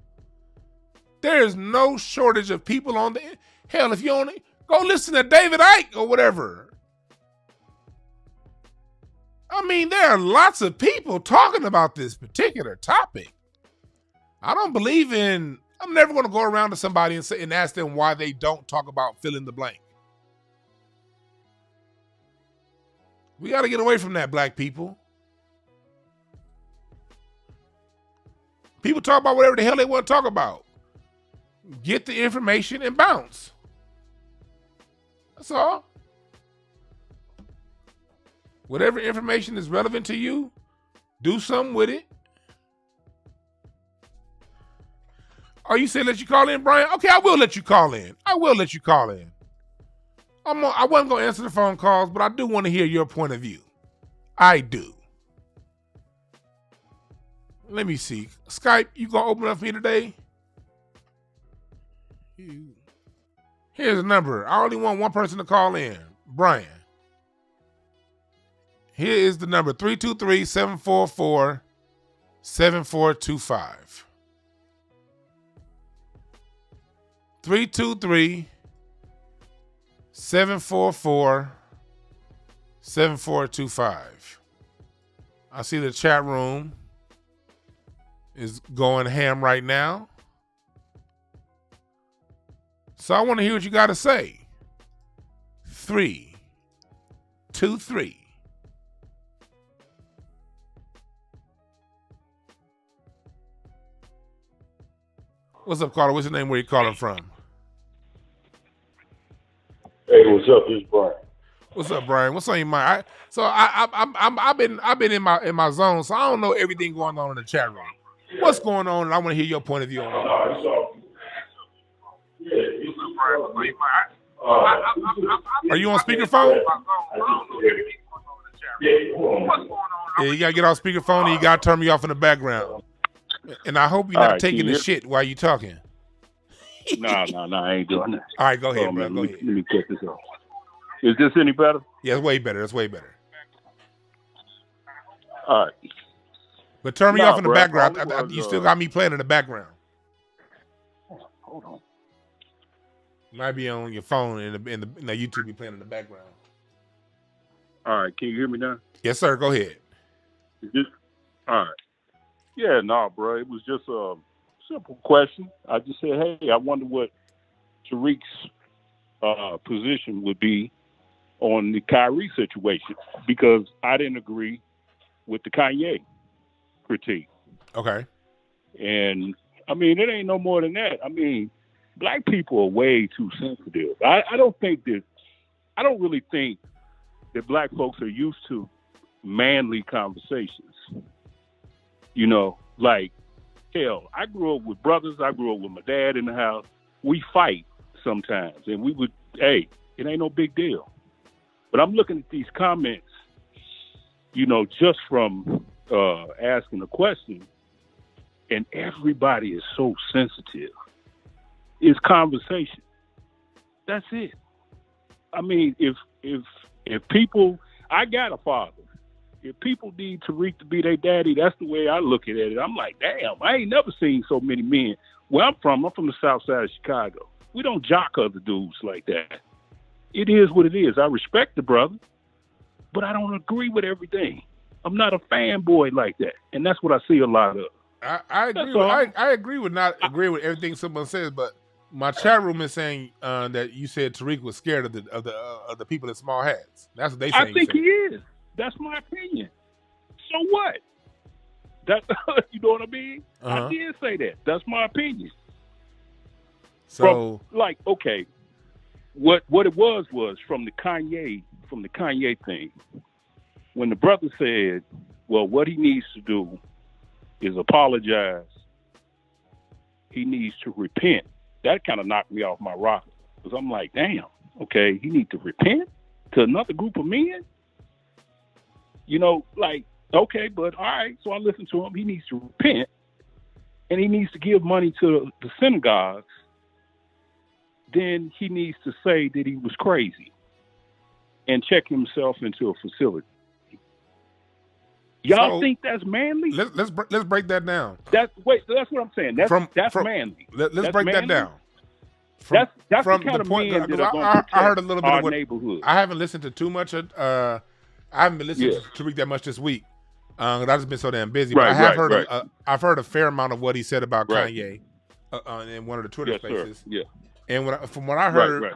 There is no shortage of people on the, hell, if you only, go listen to David Icke or whatever. I mean, there are lots of people talking about this particular topic. I don't believe in, I'm never going to go around to somebody and ask them why they don't talk about fill in the blank. We got to get away from that, black people. People talk about whatever the hell they want to talk about. Get the information and bounce. That's all. Whatever information is relevant to you, do something with it. Oh, you said let you call in, Brian? Okay, I will let you call in. I wasn't going to answer the phone calls, but I do want to hear your point of view. I do. Let me see. Skype, you going to open up for me today? Here's the number. I only want one person to call in. Brian. Here is the number, 323-744-7425. 323-744-7425. I see the chat room is going ham right now. So I want to hear what you got to say. 323. What's up, Carter? What's your name? Where you calling from? Hey, what's up? This is Brian. What's up, Brian? What's on your mind? I've been in my zone, so I don't know everything going on in the chat room. What's going on? And I want to hear your point of view on it. Are you on speakerphone? Yeah, you gotta get off speakerphone and you gotta turn me off in the background. And I hope you're not taking the shit while you talking. No, I ain't doing that. All right, go ahead, bro. Go ahead. Let me cut this off. Is this any better? Yeah, it's way better. It's way better. All right. But turn me off in the background. You still got me playing in the background. Hold on. Might be on your phone and the YouTube be playing in the background. All right. Can you hear me now? Yes, sir. Go ahead. All right. Yeah, bro. It was just a simple question. I just said, hey, I wonder what Tariq's position would be on the Kyrie situation, because I didn't agree with the Kanye critique. Okay. And, I mean, it ain't no more than that. I mean, black people are way too sensitive. I don't really think that black folks are used to manly conversations. You know, like, hell, I grew up with brothers. I grew up with my dad in the house. We fight sometimes, and we would, hey, it ain't no big deal. But I'm looking at these comments, you know, just from asking a question, and everybody is so sensitive. It's conversation. That's it. I mean, if people, I got a father. If people need Tariq to be their daddy, that's the way I look at it. I'm like, damn, I ain't never seen so many men where I'm from the south side of Chicago. We don't jock other dudes like that. It is what it is. I respect the brother, but I don't agree with everything. I'm not a fanboy like that, and that's what I see a lot of. I agree. I agree with not agreeing with everything someone says, but my chat room is saying that you said Tariq was scared of the people in small hats. That's what they say. I think he is. That's my opinion. So what? That you know what I mean? I did say that. That's my opinion. So, okay, what it was from the Kanye thing. When the brother said, well, what he needs to do is apologize. He needs to repent. That kind of knocked me off my rocker. Because I'm like, damn, okay, he needs to repent to another group of men? Okay, but all right. So I listened to him. He needs to repent. And he needs to give money to the synagogues. Then he needs to say that he was crazy and check himself into a facility. Y'all think that's manly? Let's break that down. That's what I'm saying. That's manly. Let's that's break manly? that down. That's from the kind the of point, men that are going to protect I heard a little bit our of what, neighborhood. I haven't listened to too much. I haven't been listening to Tariq that much this week. I've just been so damn busy. But I have heard. I've heard a fair amount of what he said about Kanye in one of the Twitter spaces. Sir. Yeah. And from what I heard,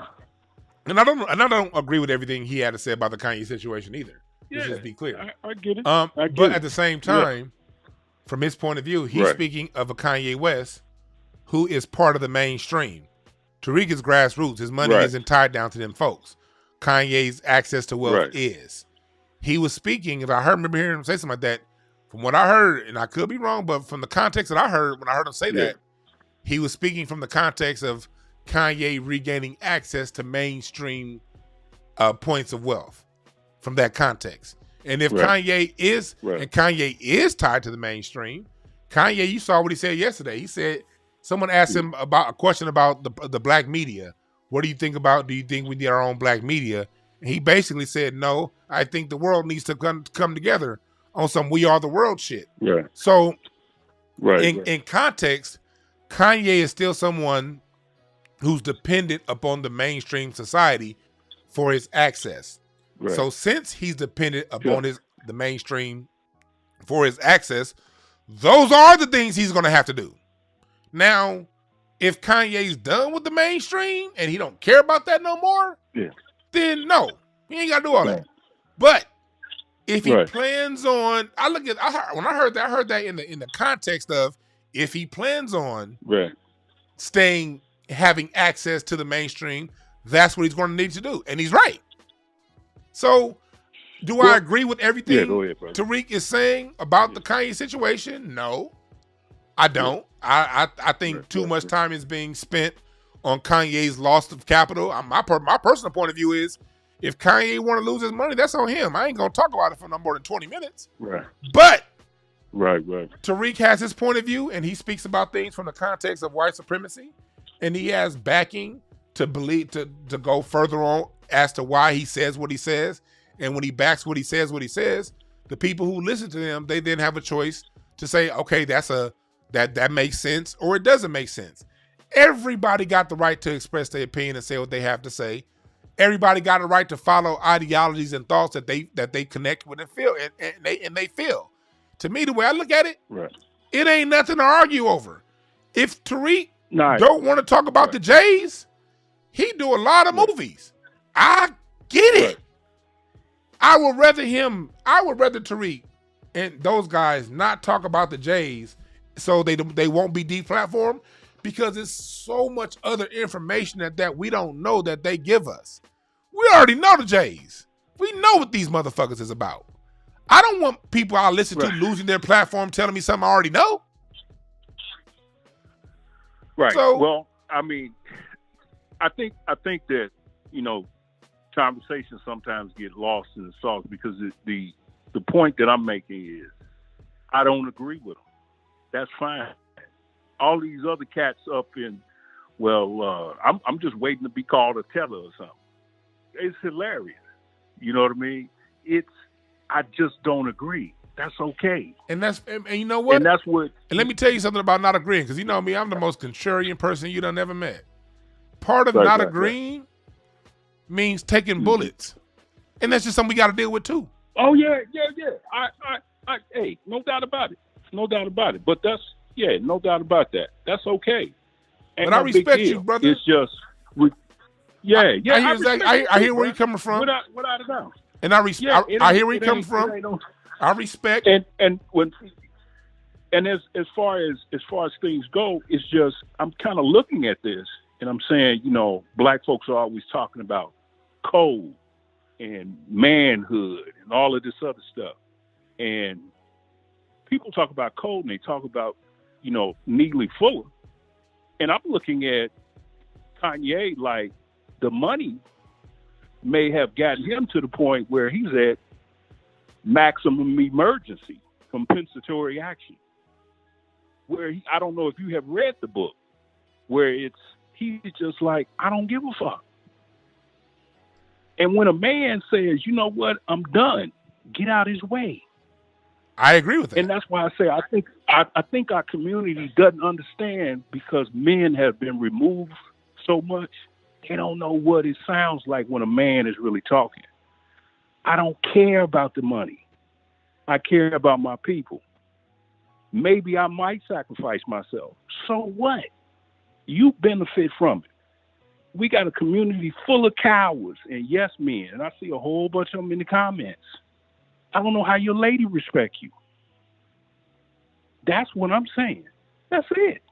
and I don't agree with everything he had to say about the Kanye situation either. Let's just be clear. I get it. But at the same time, from his point of view, he's speaking of a Kanye West who is part of the mainstream. Tariq is grassroots. His money isn't tied down to them folks. Kanye's access to wealth is. He was speaking, and I remember hearing him say something like that. From what I heard, and I could be wrong, but from the context that I heard, when I heard him say that, he was speaking from the context of Kanye regaining access to mainstream points of wealth. From that context. And if Kanye is tied to the mainstream, Kanye, you saw what he said yesterday. He said, someone asked him about a question about the black media. What do you think about, do you think we need our own black media? And he basically said, no, I think the world needs to come together on some we are the world shit. Right. So in context, Kanye is still someone who's dependent upon the mainstream society for his access. Right. So since he's dependent upon the mainstream for his access, those are the things he's going to have to do. Now, if Kanye's done with the mainstream and he don't care about that no more, then no, he ain't got to do all that. But if he plans on, when I heard that in the context of if he plans on having access to the mainstream, that's what he's going to need to do, and he's right. So, do I agree with everything Tariq is saying about the Kanye situation? No, I don't. I think too much time is being spent on Kanye's loss of capital. My personal point of view is, if Kanye want to lose his money, that's on him. I ain't going to talk about it for no more than 20 minutes. Right. But Tariq has his point of view, and he speaks about things from the context of white supremacy, and he has backing to believe to go further on as to why he says what he says. And when he backs what he says, the people who listen to him, they then have a choice to say, okay, that makes sense, or it doesn't make sense. Everybody got the right to express their opinion and say what they have to say. Everybody got a right to follow ideologies and thoughts that they connect with and feel, and they feel. To me, the way I look at it, it ain't nothing to argue over. If Tariq don't want to talk about the Jays, he do a lot of movies. I get it. I would rather Tariq and those guys not talk about the Jays so they won't be deplatformed, because there's so much other information that we don't know that they give us. We already know the Jays. We know what these motherfuckers is about. I don't want people I listen to losing their platform telling me something I already know. Right. So, well, I mean, I think that, conversations sometimes get lost in the sauce, because the point that I'm making is I don't agree with them. That's fine. All these other cats up in, I'm just waiting to be called a teller or something. It's hilarious. You know what I mean? I just don't agree. That's okay. And you know what? And that's what. And let me tell you something about not agreeing, because you know me, I'm the most contrarian person you done ever met. Part of not agreeing means taking bullets, and that's just something we got to deal with too. Oh yeah. Hey, no doubt about it. No doubt about it. But that's no doubt about that. That's okay. But I respect you, brother. It's just, I hear where you're coming from. Without a doubt. And I hear where you're coming from. I respect. And as far as things go, it's just I'm kind of looking at this and I'm saying, you know, black folks are always talking about code and manhood and all of this other stuff. And people talk about code and they talk about, you know, Neely Fuller. And I'm looking at Kanye like the money may have gotten him to the point where he's at maximum emergency, compensatory action. Where I don't know if you have read the book, where he's just like, I don't give a fuck. And when a man says, you know what, I'm done, get out his way. I agree with that. And that's why I say I think our community doesn't understand, because men have been removed so much, they don't know what it sounds like when a man is really talking. I don't care about the money. I care about my people. Maybe I might sacrifice myself. So what? You benefit from it. We got a community full of cowards and yes men, and I see a whole bunch of them in the comments. I don't know how your lady respect you. That's what I'm saying. That's it.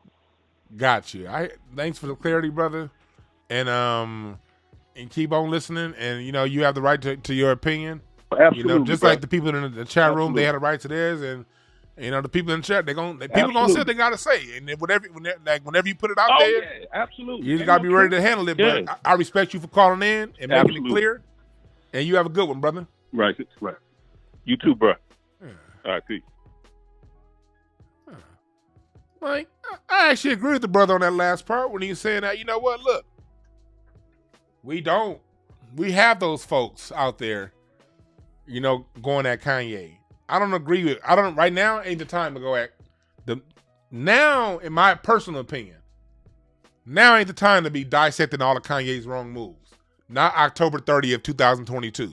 Got you. Thanks for the clarity, brother. And keep on listening. And you know, you have the right to your opinion. Absolutely. You know, just like the people in the chat room, they had a right to theirs, and you know, the people in the chat, people gonna say what they gotta say, and whenever you put it out there, yeah, absolutely, you just gotta be ready to handle it. Yeah. But I respect you for calling in and making it clear, and you have a good one, brother. Right. You too, bro. Yeah. All right, peace. Like, I actually agree with the brother on that last part when he's saying that, you know what, look, we have those folks out there, you know, going at Kanye. Right now ain't the time to go at now, in my personal opinion, now ain't the time to be dissecting all of Kanye's wrong moves. Not October 30th, 2022.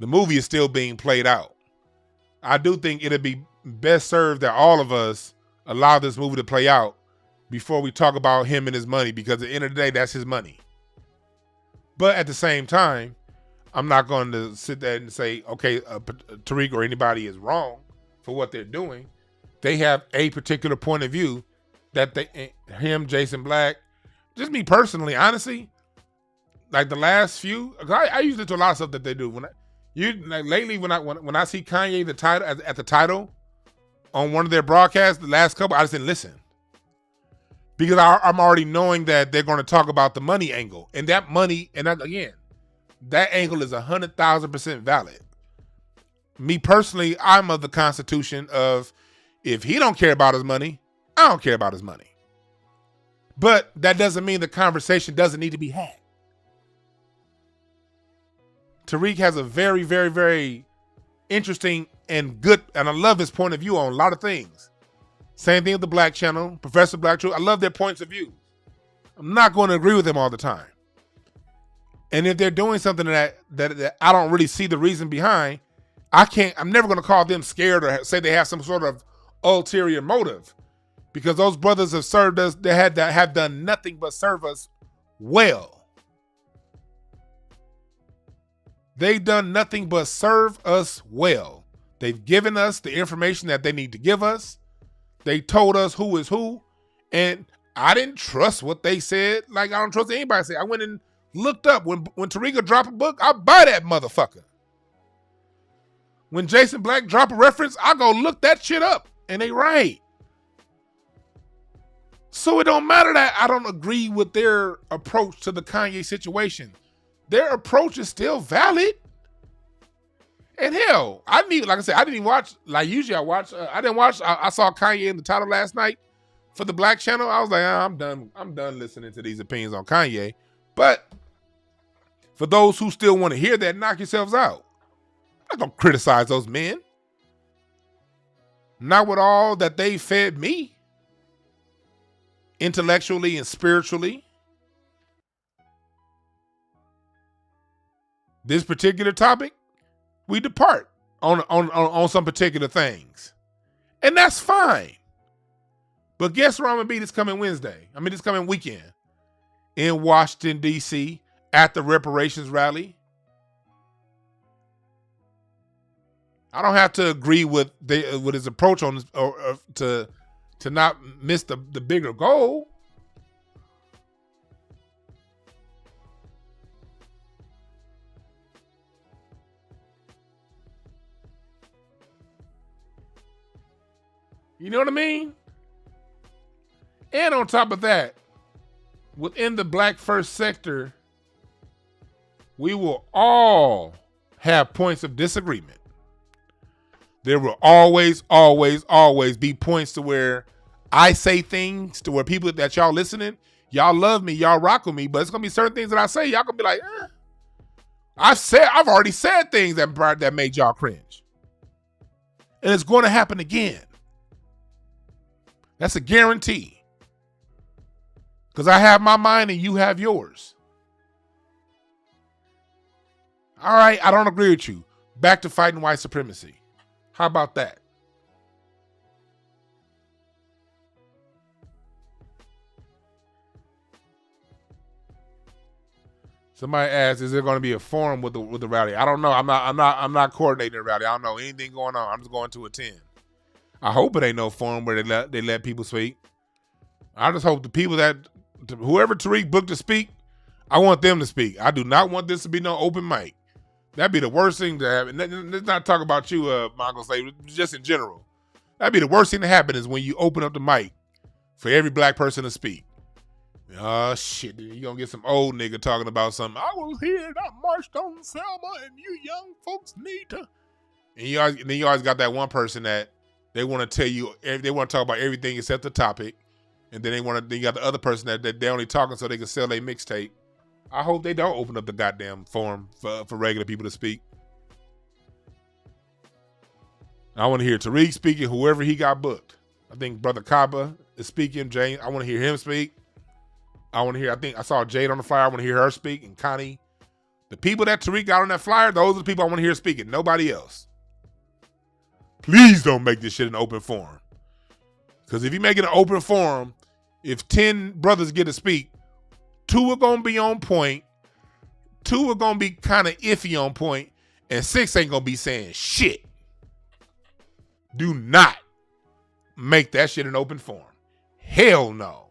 The movie is still being played out. I do think it'd be best served that all of us allow this movie to play out before we talk about him and his money, because at the end of the day, that's his money. But at the same time, I'm not going to sit there and say, okay, Tariq or anybody is wrong for what they're doing. They have a particular point of view that him, Jason Black, just me personally, honestly, like the last few, I used to do a lot of stuff that they do. Lately, when I see Kanye at the title on one of their broadcasts, the last couple, I just didn't listen. Because I'm already knowing that they're going to talk about the money angle. And that money, that angle is 100,000% valid. Me personally, I'm of the constitution of, if he don't care about his money, I don't care about his money. But that doesn't mean the conversation doesn't need to be had. Tariq has a very, very, very interesting and good, and I love his point of view on a lot of things. Same thing with the Black Channel, Professor Black Truth. I love their points of view. I'm not going to agree with them all the time. And if they're doing something that I don't really see the reason behind, I'm never going to call them scared or say they have some sort of ulterior motive, because those brothers have served us. They have done nothing but serve us well. They've done nothing but serve us well. They've given us the information that they need to give us. They told us who is who. And I didn't trust what they said. Like, I don't trust anybody say. I went and looked up. When Tariq drop a book, I buy that motherfucker. When Jason Black drop a reference, I go look that shit up. And they right. So it don't matter that I don't agree with their approach to the Kanye situation. Their approach is still valid. And hell, like I said, I didn't even watch, like usually I watch, I saw Kanye in the title last night for the Black Channel. I was like, I'm done listening to these opinions on Kanye. But for those who still want to hear that, knock yourselves out. I'm not going to criticize those men. Not with all that they fed me, intellectually and spiritually. This particular topic, we depart on some particular things. And that's fine. But guess where I'm going to be this coming this coming weekend? In Washington, D.C. at the reparations rally. I don't have to agree with his approach on this, or to not miss the bigger goal. You know what I mean? And on top of that, within the Black First sector, we will all have points of disagreement. There will always, always, always be points to where I say things to where people that y'all listening, y'all love me, y'all rock with me, but it's gonna be certain things that I say, y'all gonna be like, I've already said things that made y'all cringe. And it's gonna happen again. That's a guarantee. Because I have my mind and you have yours. All right, I don't agree with you. Back to fighting white supremacy. How about that? Somebody asked, "Is there going to be a forum with the rally?" I don't know. I'm not coordinating the rally. I don't know anything going on. I'm just going to attend. I hope it ain't no forum where they let people speak. I just hope the people whoever Tariq booked to speak, I want them to speak. I do not want this to be no open mic. That'd be the worst thing to happen. Let's not talk about you, Mongo Slave, just in general. That'd be the worst thing to happen is when you open up the mic for every black person to speak. Oh, shit. You're going to get some old nigga talking about something. I was here and I marched on Selma and you young folks need to. And then you always got that one person that they want to tell you, they want to talk about everything except the topic. And then you got the other person that they're only talking so they can sell their mixtape. I hope they don't open up the goddamn forum for regular people to speak. I want to hear Tariq speaking, whoever he got booked. I think Brother Kaba is speaking. Jane, I want to hear him speak. I think I saw Jade on the flyer. I want to hear her speak. And Connie. The people that Tariq got on that flyer, those are the people I want to hear speaking. Nobody else. Please don't make this shit an open forum. Because if you make it an open forum, if 10 brothers get to speak, 2 are going to be on point, 2 are going to be kind of iffy on point, and 6 ain't going to be saying shit. Do not make that shit an open forum. Hell no.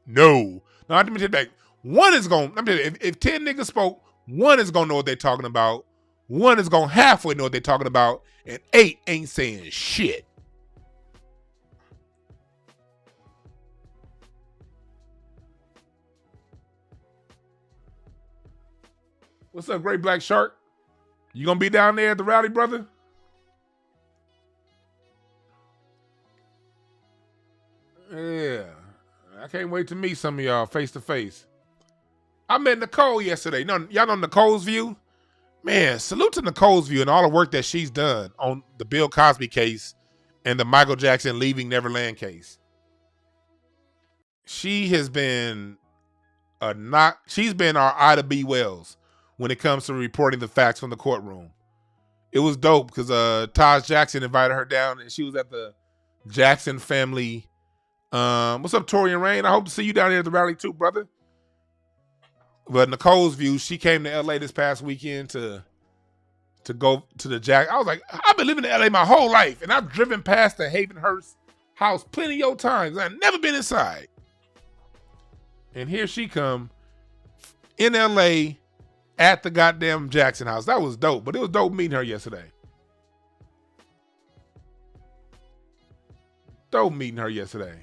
No. Now, let me tell you that. One is going to, if 10 niggas spoke, 1 is going to know what they're talking about, 1 is going to halfway know what they're talking about, and 8 ain't saying shit. What's up, Great Black Shark? You gonna be down there at the rally, brother? Yeah. I can't wait to meet some of y'all face to face. I met Nicole yesterday. Y'all know Nicole's View? Man, salute to Nicole's View and all the work that she's done on the Bill Cosby case and the Michael Jackson Leaving Neverland case. She has been she's been our Ida B. Wells when it comes to reporting the facts from the courtroom. It was dope because Taj Jackson invited her down and she was at the Jackson family. What's up, Tori and Rain? I hope to see you down here at the rally too, brother. But Nicole's View, she came to LA this past weekend to go to the Jack. I was like, I've been living in LA my whole life and I've driven past the Havenhurst house plenty of times. I've never been inside. And here she come in LA at the goddamn Jackson house. That was dope, but it was dope meeting her yesterday. Dope meeting her yesterday.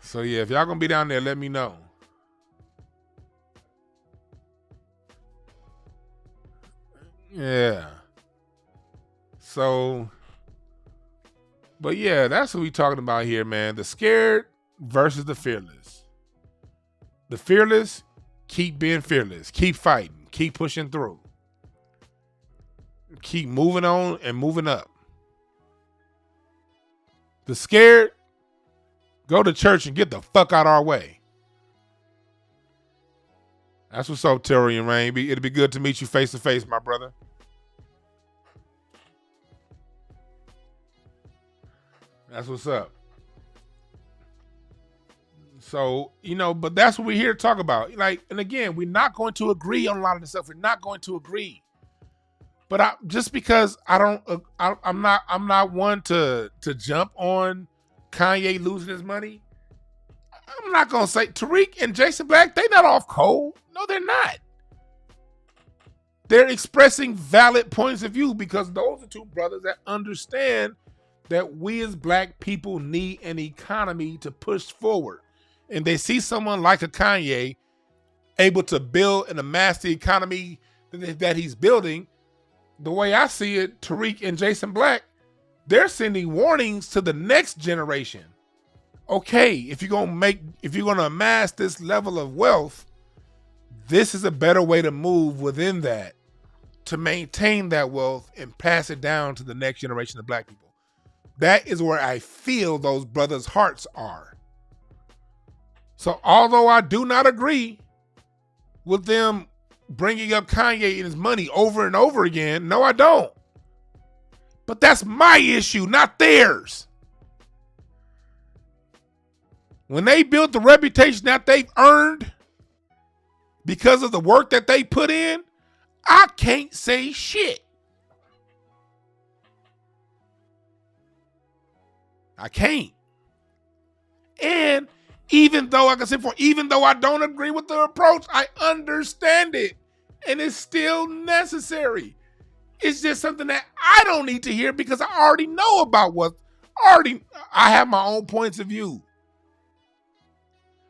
So yeah, if y'all gonna be down there, let me know. Yeah. So, but yeah, that's what we talking about here, man. The scared versus the fearless. The fearless, keep being fearless. Keep fighting. Keep pushing through. keep moving on and moving up. The scared, go to church and get the fuck out our way. That's what's up, Terry and Rain. It'll be good to meet you face to face, my brother. That's what's up. So, but that's what we're here to talk about. And again, we're not going to agree on a lot of this stuff. We're not going to agree. But just because I'm not one to jump on Kanye losing his money. I'm not gonna say Tariq and Jason Black, they not off cold. No, they're not. They're expressing valid points of view because those are two brothers that understand that we as black people need an economy to push forward. And they see someone like a Kanye able to build and amass the economy that he's building. The way I see it, Tariq and Jason Black, they're sending warnings to the next generation. Okay, if you're gonna amass this level of wealth, this is a better way to move within that to maintain that wealth and pass it down to the next generation of black people. That is where I feel those brothers' hearts are. So although I do not agree with them bringing up Kanye and his money over and over again, no, I don't. But that's my issue, not theirs. When they built the reputation that they've earned because of the work that they put in, I can't say shit. I can't. And even though, like I said before, even though I don't agree with the approach, I understand it. And it's still necessary. It's just something that I don't need to hear because I already know about I have my own points of view.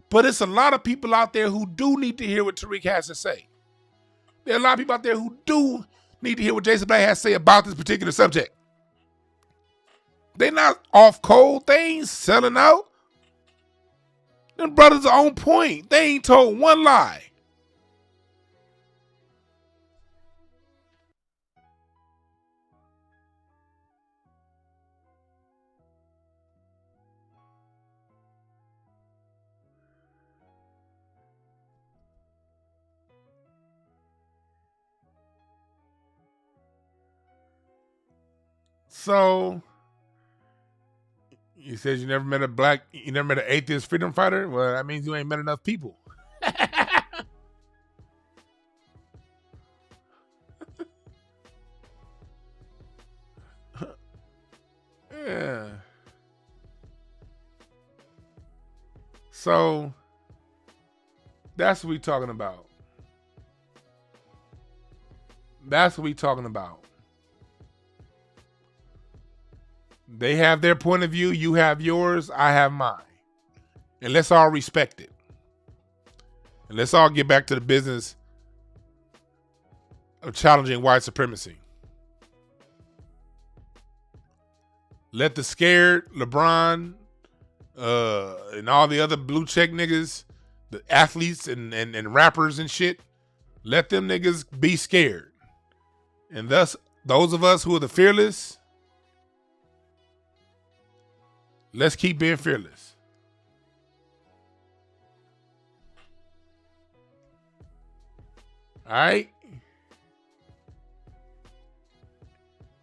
But it's a lot of people out there who do need to hear what Tariq has to say. There are a lot of people out there who do need to hear what Jason Black has to say about this particular subject. They're not off cold. They ain't selling out. Them brothers are on point. They ain't told one lie. So, you said you never met an atheist freedom fighter? Well, that means you ain't met enough people. Yeah. So, that's what we talking about. That's what we talking about. They have their point of view. You have yours. I have mine. And let's all respect it. And let's all get back to the business of challenging white supremacy. Let the scared LeBron and all the other blue check niggas, the athletes and rappers and shit, let them niggas be scared. And thus, those of us who are the fearless, let's keep being fearless. All right?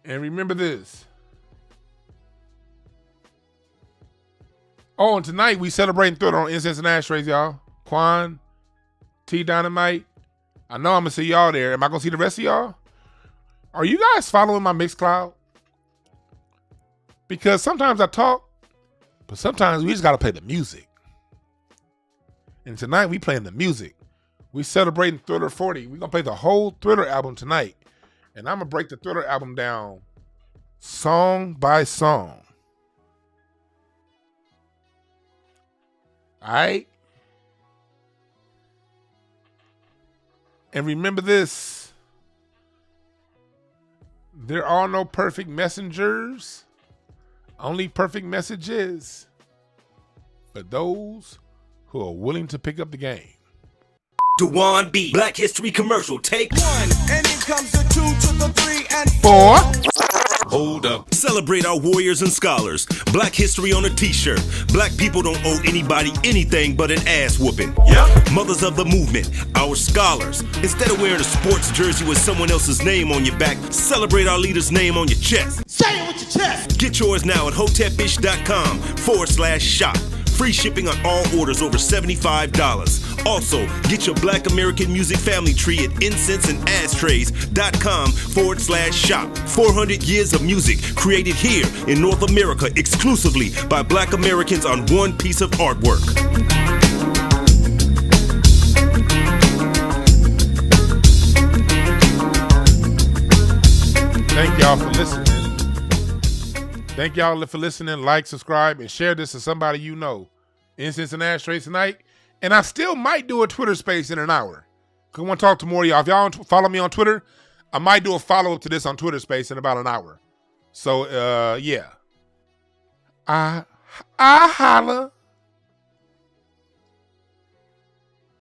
And remember this. Oh, and tonight we celebrating Thriller on Incense and Ashtrays, y'all. Quan, T Dynamite. I know I'm going to see y'all there. Am I going to see the rest of y'all? Are you guys following my Mixcloud? Because sometimes I talk, but sometimes we just got to play the music. And tonight we playing the music. We celebrating Thriller 40. We're going to play the whole Thriller album tonight. And I'm going to break the Thriller album down song by song. All right? And remember this. There are no perfect messengers. Only perfect messages for those who are willing to pick up the game. Dwan B. Black History Commercial. Take 1. And here comes the 2 to the 3 and 4. Hold up. Celebrate our warriors and scholars. Black history on a t-shirt. Black people don't owe anybody anything but an ass whooping. Yep. Mothers of the movement, our scholars. Instead of wearing a sports jersey with someone else's name on your back, celebrate our leader's name on your chest. say it with your chest. Get yours now at hotepish.com/shop. Free shipping on all orders over $75. Also, get your Black American Music Family Tree at incenseandashtrays.com/shop. 400 years of music created here in North America exclusively by Black Americans on one piece of artwork. Thank y'all for listening. Thank y'all for listening. Like, subscribe, and share this to somebody you know. Incense and Ashtrays tonight. And I still might do a Twitter space in an hour. Because I want to talk to more of y'all. If y'all follow me on Twitter, I might do a follow-up to this on Twitter space in about an hour. So, yeah. I holla.